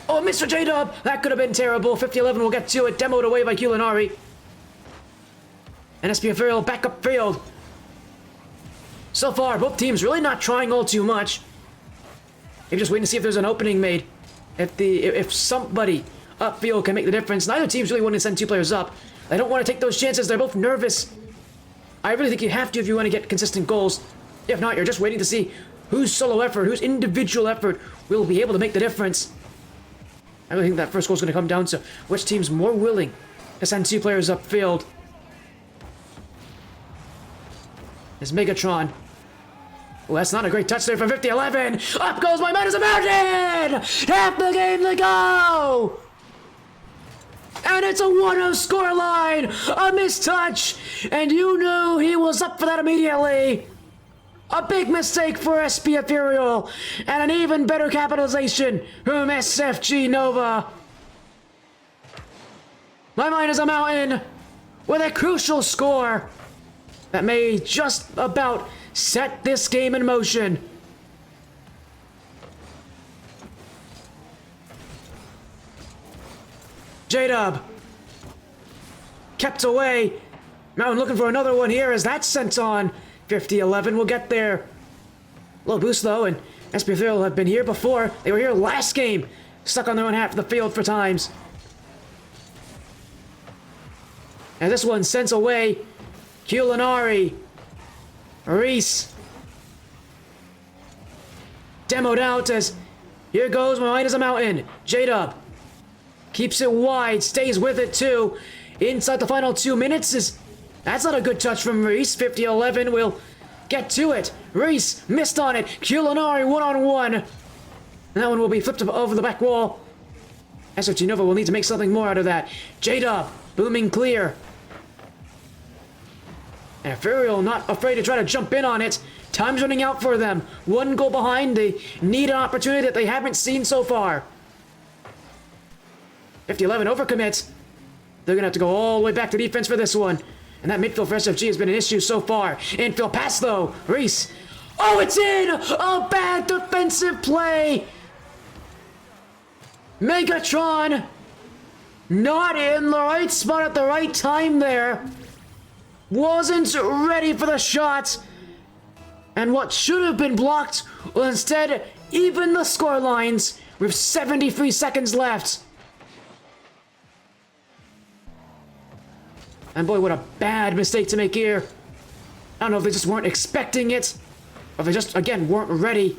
Oh, Mr. J-Dub! That could have been terrible. 5011 will get to it. Demoed away by Culinari. And SP Ethereal back up field. So far, both teams really not trying all too much. Maybe just waiting to see if there's an opening made. If somebody upfield can make the difference. Neither team's really wanting to send two players up. They don't want to take those chances. They're both nervous. I really think you have to if you want to get consistent goals. If not, you're just waiting to see whose solo effort, whose individual effort will be able to make the difference. I really think that first goal is going to come down to which team's more willing to send two players upfield. It's Megatron. Well, that's not a great touch there for 50-11. Up goes my man as a mountain! Half the game to go! And it's a 1-0 scoreline! A mistouch! And you knew he was up for that immediately! A big mistake for SP Ethereal! And an even better capitalization from SFG Nova! My mind is a mountain! With a crucial score that may just about set this game in motion. J-Dub kept away. Mountain looking for another one here as that's sent on. 50-11 will get there. A little boost though, and SP Ethereal have been here before. They were here last game. Stuck on their own half of the field for times. And this one sent away. Culinari. Reese. Demoed out as here goes my mind is a mountain. J-Dub keeps it wide, stays with it too. Inside the final 2 minutes that's not a good touch from Reese. 50-11 will get to it. Reese missed on it. Culinari one-on-one. That one will be flipped over the back wall. SFG Nova will need to make something more out of that. J-Dub booming clear. And Ethereal not afraid to try to jump in on it. Time's running out for them. One goal behind. They need an opportunity that they haven't seen so far. 50-11 overcommits. They're going to have to go all the way back to defense for this one. And that midfield for SFG has been an issue so far. Infield pass though. Reese. Oh, it's in! A bad defensive play! Megatron not in the right spot at the right time there. Wasn't ready for the shot. And what should have been blocked will instead even the score lines with 73 seconds left. And boy, what a bad mistake to make here. I don't know if they just weren't expecting it, or if they just, again, weren't ready.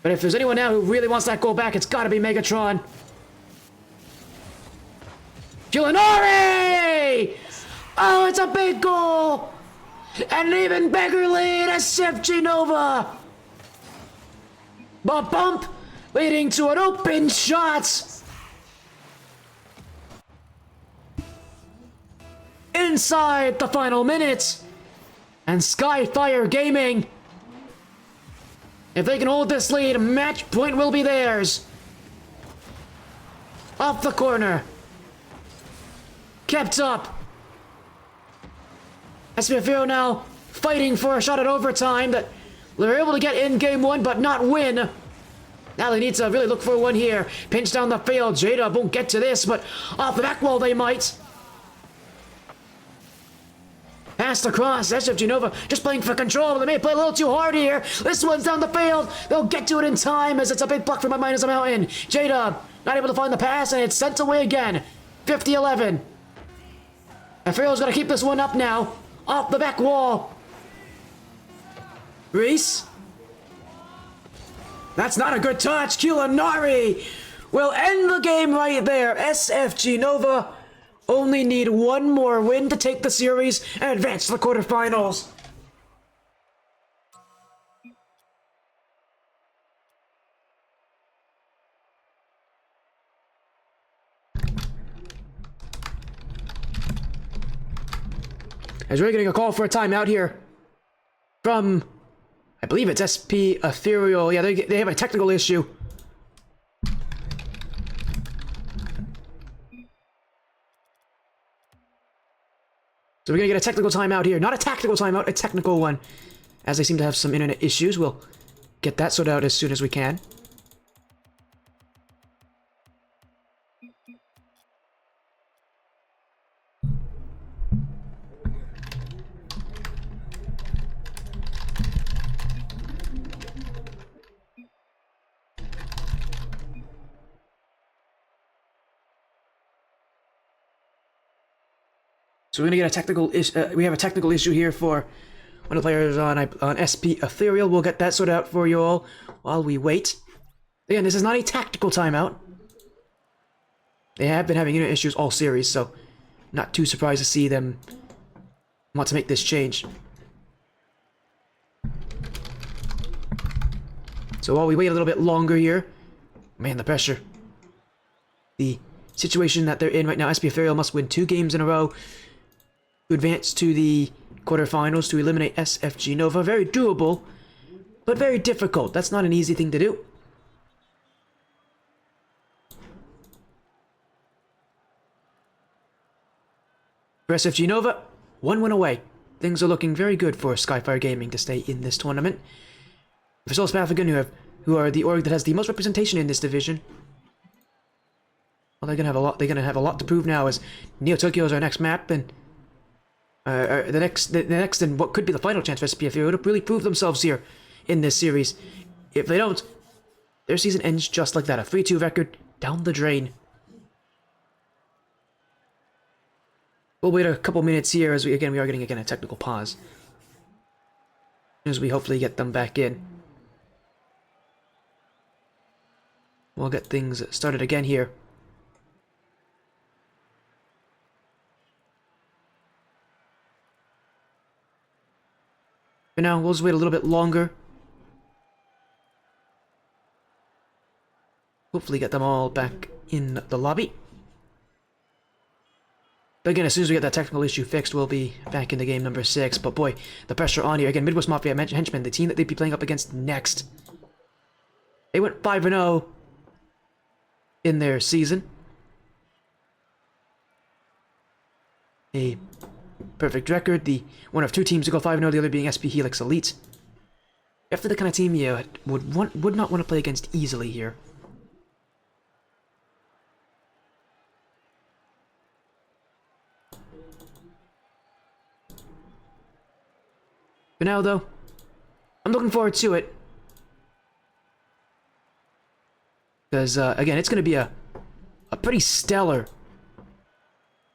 But if there's anyone now who really wants that goal back, it's gotta be Megatron. Culinari! Oh, it's a big goal! And an even bigger lead, SFG Nova! A bump leading to an open shot! Inside the final minutes! And Skyfire Gaming, if they can hold this lead, match point will be theirs. Off the corner. Kept up. SPFO now fighting for a shot at overtime that they're able to get in game one but not win. Now they need to really look for one here. Pinch down the field. J-Dub won't get to this, but off the back wall they might. Passed across. SFG Nova just playing for control. They may play a little too hard here. This one's down the field. They'll get to it in time as it's a big block from my mind as a mountain. J-Dub not able to find the pass and it's sent away again. 50-11. Ethereal's gonna keep this one up now. Off the back wall. Reese. That's not a good touch. Culinari will end the game right there. SFG Nova only need one more win to take the series and advance to the quarterfinals. As we're getting a call for a timeout here from, I believe it's SP Ethereal. Yeah, they have a technical issue. So we're gonna get a technical timeout here. Not a tactical timeout, a technical one. As they seem to have some internet issues, we'll get that sorted out as soon as we can. So we're gonna get a technical issue. We have a technical issue here for one of the players on SP Ethereal. We'll get that sorted out for you all while we wait. Again, this is not a tactical timeout. They have been having unit issues all series, so not too surprised to see them want to make this change. So while we wait a little bit longer here, man, the pressure. The situation that they're in right now, SP Ethereal must win 2 games in a row to advance to the quarterfinals to eliminate SFG Nova. Very doable, but very difficult. That's not an easy thing to do. For SFG Nova, 1 win away. Things are looking very good for Skyfire Gaming to stay in this tournament. For Souls Pathogen, who are the org that has the most representation in this division, well, they're gonna have a lot to prove now, as Neo Tokyo is our next map, and the next and what could be the final chance for SP Ethereal to really prove themselves here in this series. If they don't, their season ends just like that, a 3-2 record down the drain. We'll wait a couple minutes here as we are getting a technical pause. As we hopefully get them back in. We'll get things started again here. For now, we'll just wait a little bit longer. Hopefully get them all back in the lobby. But again, as soon as we get that technical issue fixed, we'll be back into game number 6. But boy, the pressure on here. Again, Midwest Mafia Henchmen, the team that they'd be playing up against next. They went 5-0 in their season. A perfect record. The one of 2 teams to go 5-0, the other being SP Helix Elite. After the kind of team you would not want to play against easily here. For now, though, I'm looking forward to it. Because, again, it's going to be a pretty stellar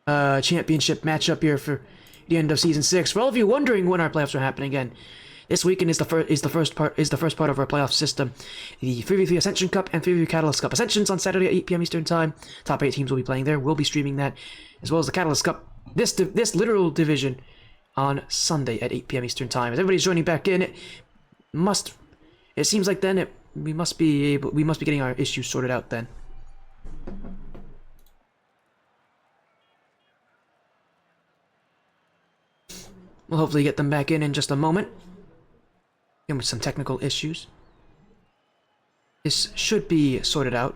championship matchup here for the end of Season 6. For all of you wondering when our playoffs are happening again, this weekend is the first part of our playoff system. The 3v3 Ascension Cup and 3v3 Catalyst Cup. Ascension's on Saturday at 8 p.m. Eastern Time. Top 8 teams will be playing there. We'll be streaming that, as well as the Catalyst Cup. This literal division on Sunday at 8 p.m. Eastern Time. As everybody's joining back in, it seems like then we must be getting our issues sorted out then. We'll hopefully get them back in just a moment. And with some technical issues. This should be sorted out.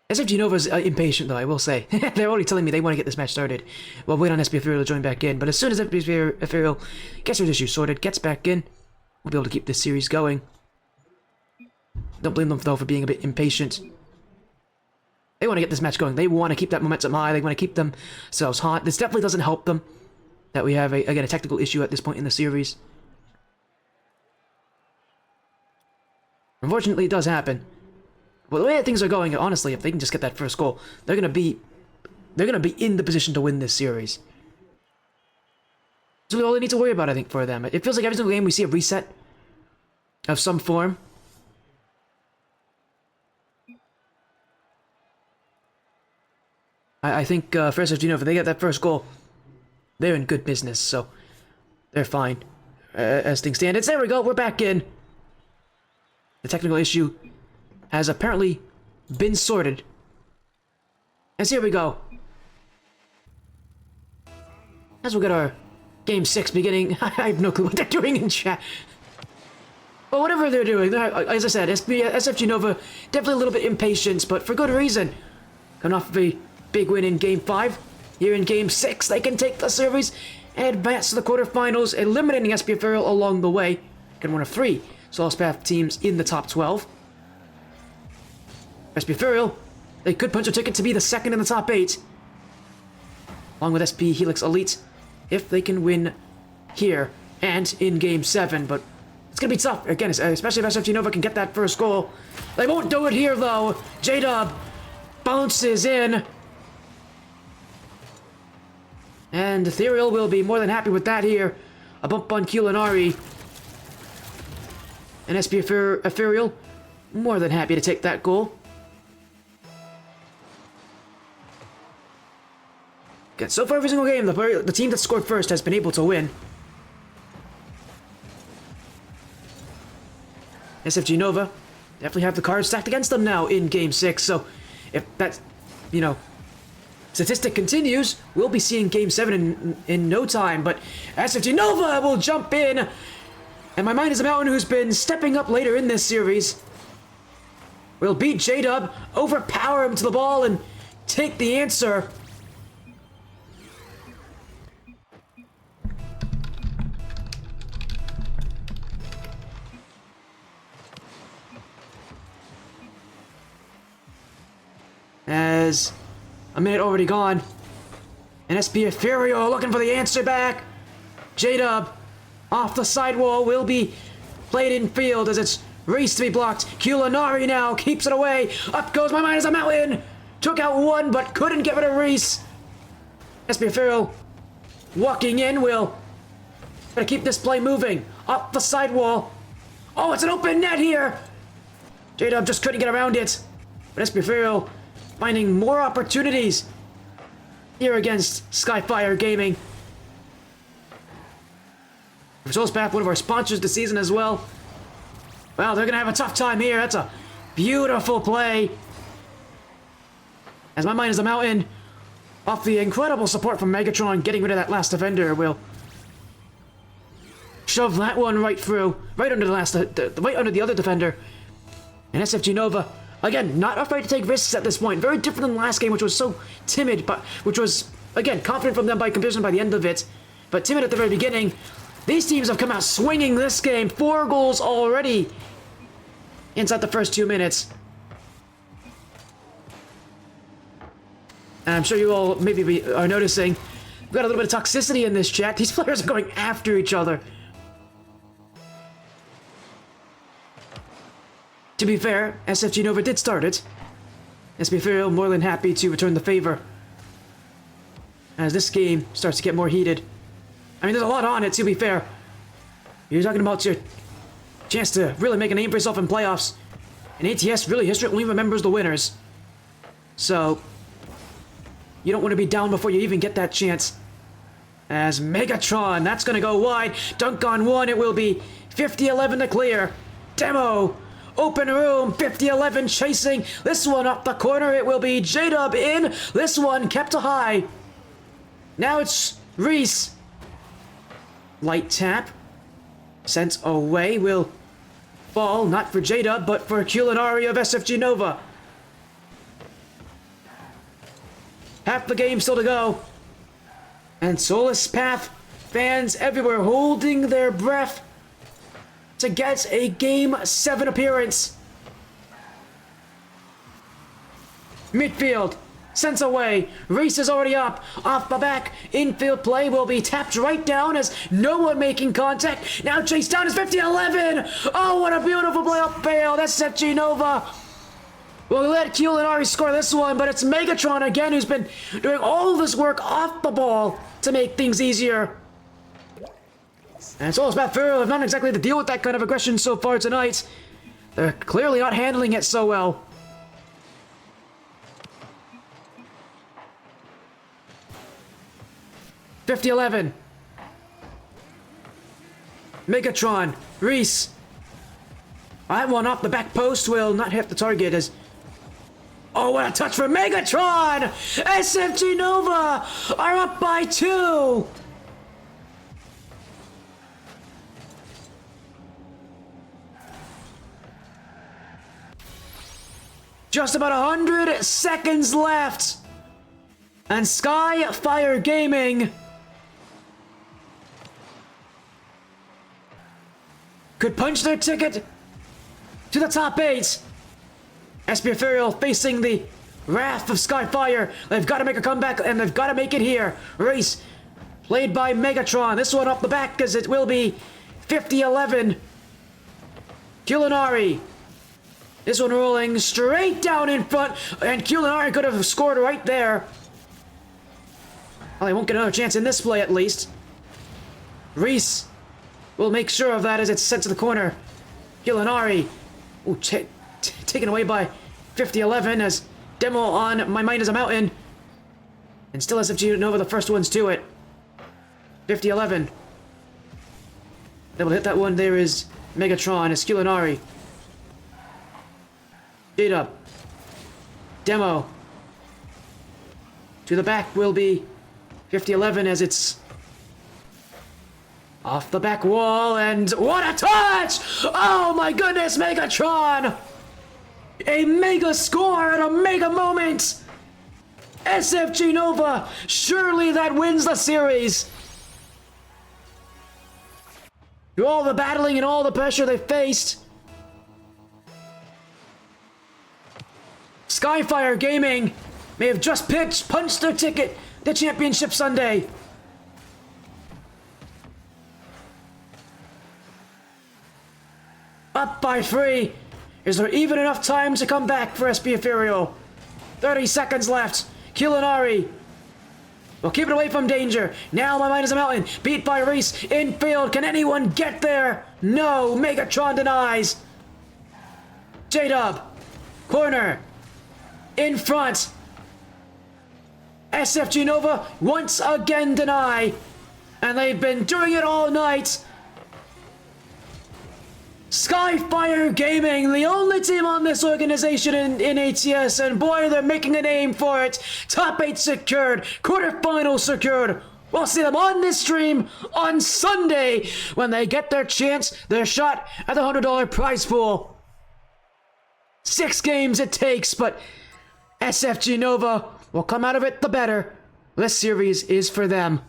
SFG Nova's impatient, though, I will say. They're already telling me they want to get this match started. We'll wait on SP Ethereal to join back in. But as soon as SP Ethereal gets their issues sorted, gets back in, we'll be able to keep this series going. Don't blame them, though, for being a bit impatient. They want to get this match going. They want to keep that momentum high. They want to keep themselves hot. This definitely doesn't help them that we have, again, a technical issue at this point in the series. Unfortunately, it does happen. Well, the way that things are going, honestly, if they can just get that first goal, they're gonna be in the position to win this series. That's all they need to worry about, I think, for them. It feels like every single game we see a reset of some form. I think for SFG Nova, if they get that first goal, they're in good business, so they're fine as things stand. There we go, we're back in. The technical issue has apparently been sorted. And so here we go. As we'll get our Game 6 beginning. I have no clue what they're doing in chat. But whatever they're doing, as I said, SFG Nova, definitely a little bit impatient, but for good reason. Coming off of a big win in Game 5. Here in Game 6, they can take the series and advance to the quarterfinals, eliminating SP Ethereal along the way. Get one of 3 Soul's Path teams in the top 12. SP Ethereal, they could punch a ticket to be the second in the top 8. Along with SP Helix Elite, if they can win here and in Game 7, but it's gonna be tough. Again, especially if SFG Nova can get that first goal. They won't do it here, though. J-Dub bounces in. And Ethereal will be more than happy with that here. A bump on Culinari. And Ethereal, more than happy to take that goal. Again, so far every single game, the team that scored first has been able to win. SFG Nova definitely have the cards stacked against them now in Game 6, so if that, statistic continues, we'll be seeing Game 7 in no time, but SFG Nova will jump in, and my mind is a mountain who's been stepping up later in this series. We'll beat J-Dub, overpower him to the ball, and take the answer. As a minute already gone. And SP Ethereal looking for the answer back. J-Dub off the sidewall will be played in field as it's Reese to be blocked. Culinari now keeps it away. Up goes my mind as a mountain. Took out one but couldn't get rid of Reese. SP Ethereal walking in will gotta keep this play moving. Up the sidewall. Oh, it's an open net here. J-Dub just couldn't get around it. But SP Ethereal finding more opportunities here against Skyfire Gaming. Resource Path, one of our sponsors this season as well. Well, they're gonna have a tough time here. That's a beautiful play. As my mind is a mountain, off the incredible support from Megatron, getting rid of that last defender will shove that one right through, right under right under the other defender. And SFG Nova, again, not afraid to take risks at this point. Very different than the last game, which was so timid, but which was, again, confident from them by comparison by the end of it, but timid at the very beginning. These teams have come out swinging this game. 4 goals already inside the first 2 minutes. And I'm sure you all maybe are noticing, we've got a little bit of toxicity in this chat. These players are going after each other. To be fair, SFG Nova did start it. SP Ethereal more than happy to return the favor as this game starts to get more heated. I mean, there's a lot on it, to be fair. You're talking about your chance to really make a name for yourself in playoffs. And ATS, really, history only remembers the winners. So, you don't want to be down before you even get that chance. As Megatron, that's going to go wide. Dunk on one, it will be 50-11 to clear. Demo, open room, 50-11 chasing. This one up the corner, it will be J-Dub in. This one kept a high. Now it's Reese. Light tap. Sent away will fall, not for J-Dub, but for Culinari of SFG Nova. Half the game still to go. And Solace Path fans everywhere holding their breath to get a Game 7 appearance. Midfield. Sent away. Reese is already up. Off the back. Infield play will be tapped right down as no one making contact. Now chased down is 50-11. Oh, what a beautiful play up fail. That's SFG Nova. We'll let Culinari score this one, but it's Megatron again who's been doing all this work off the ball to make things easier. And it's all about Ethereal. Not exactly to deal with that kind of aggression so far tonight. They're clearly not handling it so well. $50-11. Megatron, Reese. That one off the back post will not hit the target as... Oh, what a touch for Megatron! SFG Nova are up by 2! Just about 100 seconds left! And Skyfire Gaming could punch their ticket to the top 8. SP Ethereal facing the wrath of Skyfire. They've got to make a comeback, and they've got to make it here. Race played by Megatron. This one off the back, as it will be 50-11. Culinari. This one rolling straight down in front, and Culinari could have scored right there. Well, they won't get another chance in this play, at least. Reese will make sure of that as it's sent to the corner. Culinari. Ooh, taken away by 50-11 as Demo on My Mind is a Mountain. And still SFG Nova the first ones to it. 50-11. Able to hit that one. There is Megatron as Culinari. J-Dub. Demo. To the back will be 50-11 as it's off the back wall, and what a touch! Oh my goodness, Megatron! A mega score at a mega moment! SFG Nova, surely that wins the series! Through all the battling and all the pressure they faced, Skyfire Gaming may have just punched their ticket to Championship Sunday. Up by 3. Is there even enough time to come back for SP Ethereal? 30 seconds left. Culinari will keep it away from danger. Now My Mind is a Mountain. Beat by Reese. Infield. Can anyone get there? No. Megatron denies. J-Dub. Corner. In front. SFG Nova once again deny. And they've been doing it all night. Skyfire Gaming, the only team on this organization in ATS, and boy, they're making a name for it. Top 8 secured, quarterfinals secured. We'll see them on this stream on Sunday when they get their chance, their shot at the $100 prize pool. 6 games it takes, but SFG Nova will come out of it the better. This series is for them.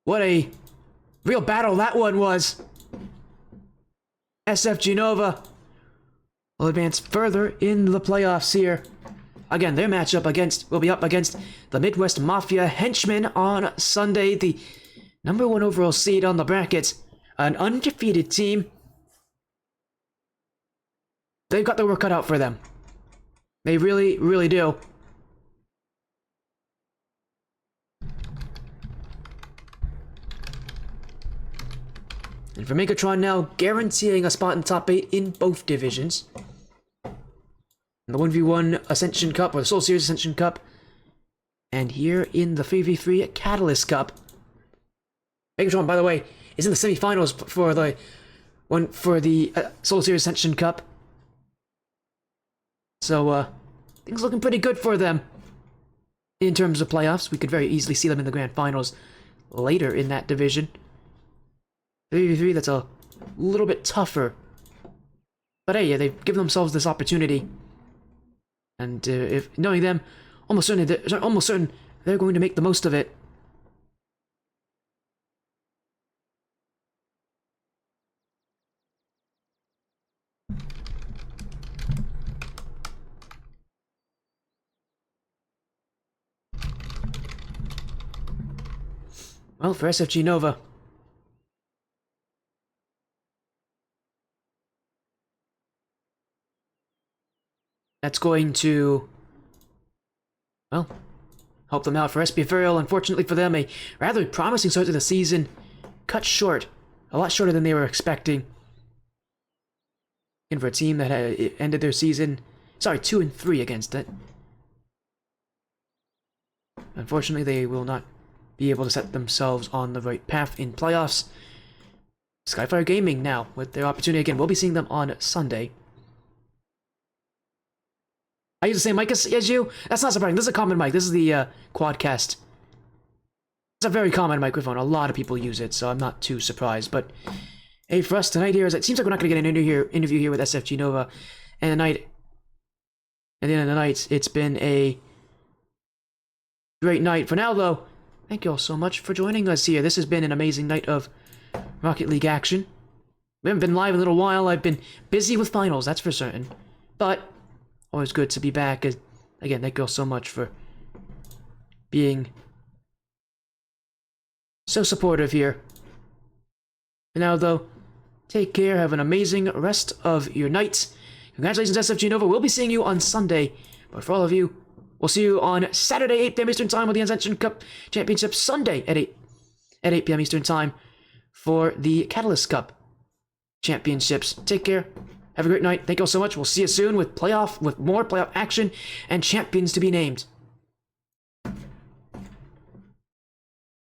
What a real battle that one was. SFG Nova will advance further in the playoffs here. Again, their matchup will be up against the Midwest Mafia Henchmen on Sunday, the #1 overall seed on the bracket, an undefeated team. They've got their work cut out for them. They really, really do. And for Megatron now, guaranteeing a spot in top 8 in both divisions. In the 1v1 Ascension Cup, or the Soul Series Ascension Cup. And here in the 3v3 Catalyst Cup. Megatron, by the way, is in the semifinals for the Soul Series Ascension Cup. So, things looking pretty good for them. In terms of playoffs, we could very easily see them in the grand finals later in that division. 3v3, that's a little bit tougher. But hey, yeah, they've given themselves this opportunity. And if knowing them, almost certain they're going to make the most of it. Well, for SFG Nova, that's going to, well, help them out. For SP Ethereal, unfortunately for them, a rather promising start to the season cut short, a lot shorter than they were expecting. And for a team that had ended their season, 2-3 against it. Unfortunately, they will not be able to set themselves on the right path in playoffs. Skyfire Gaming now, with their opportunity again. We'll be seeing them on Sunday. I use the same mic as you? That's not surprising. This is a common mic. This is the Quadcast. It's a very common microphone. A lot of people use it, so I'm not too surprised. But hey, for us tonight here, it seems like we're not going to get an interview here with SFG Nova. And at the end of the night, it's been a great night. For now, though, thank you all so much for joining us here. This has been an amazing night of Rocket League action. We haven't been live in a little while. I've been busy with finals, that's for certain. But always good to be back. Again, thank you all so much for being so supportive here. For now, though, take care. Have an amazing rest of your night. Congratulations, SFG Nova. We'll be seeing you on Sunday. But for all of you, we'll see you on Saturday, 8 p.m. Eastern Time with the Ascension Cup Championship. Sunday at 8 p.m. Eastern Time for the Catalyst Cup Championships. Take care. Have a great night. Thank you all so much. We'll see you soon with more playoff action and champions to be named.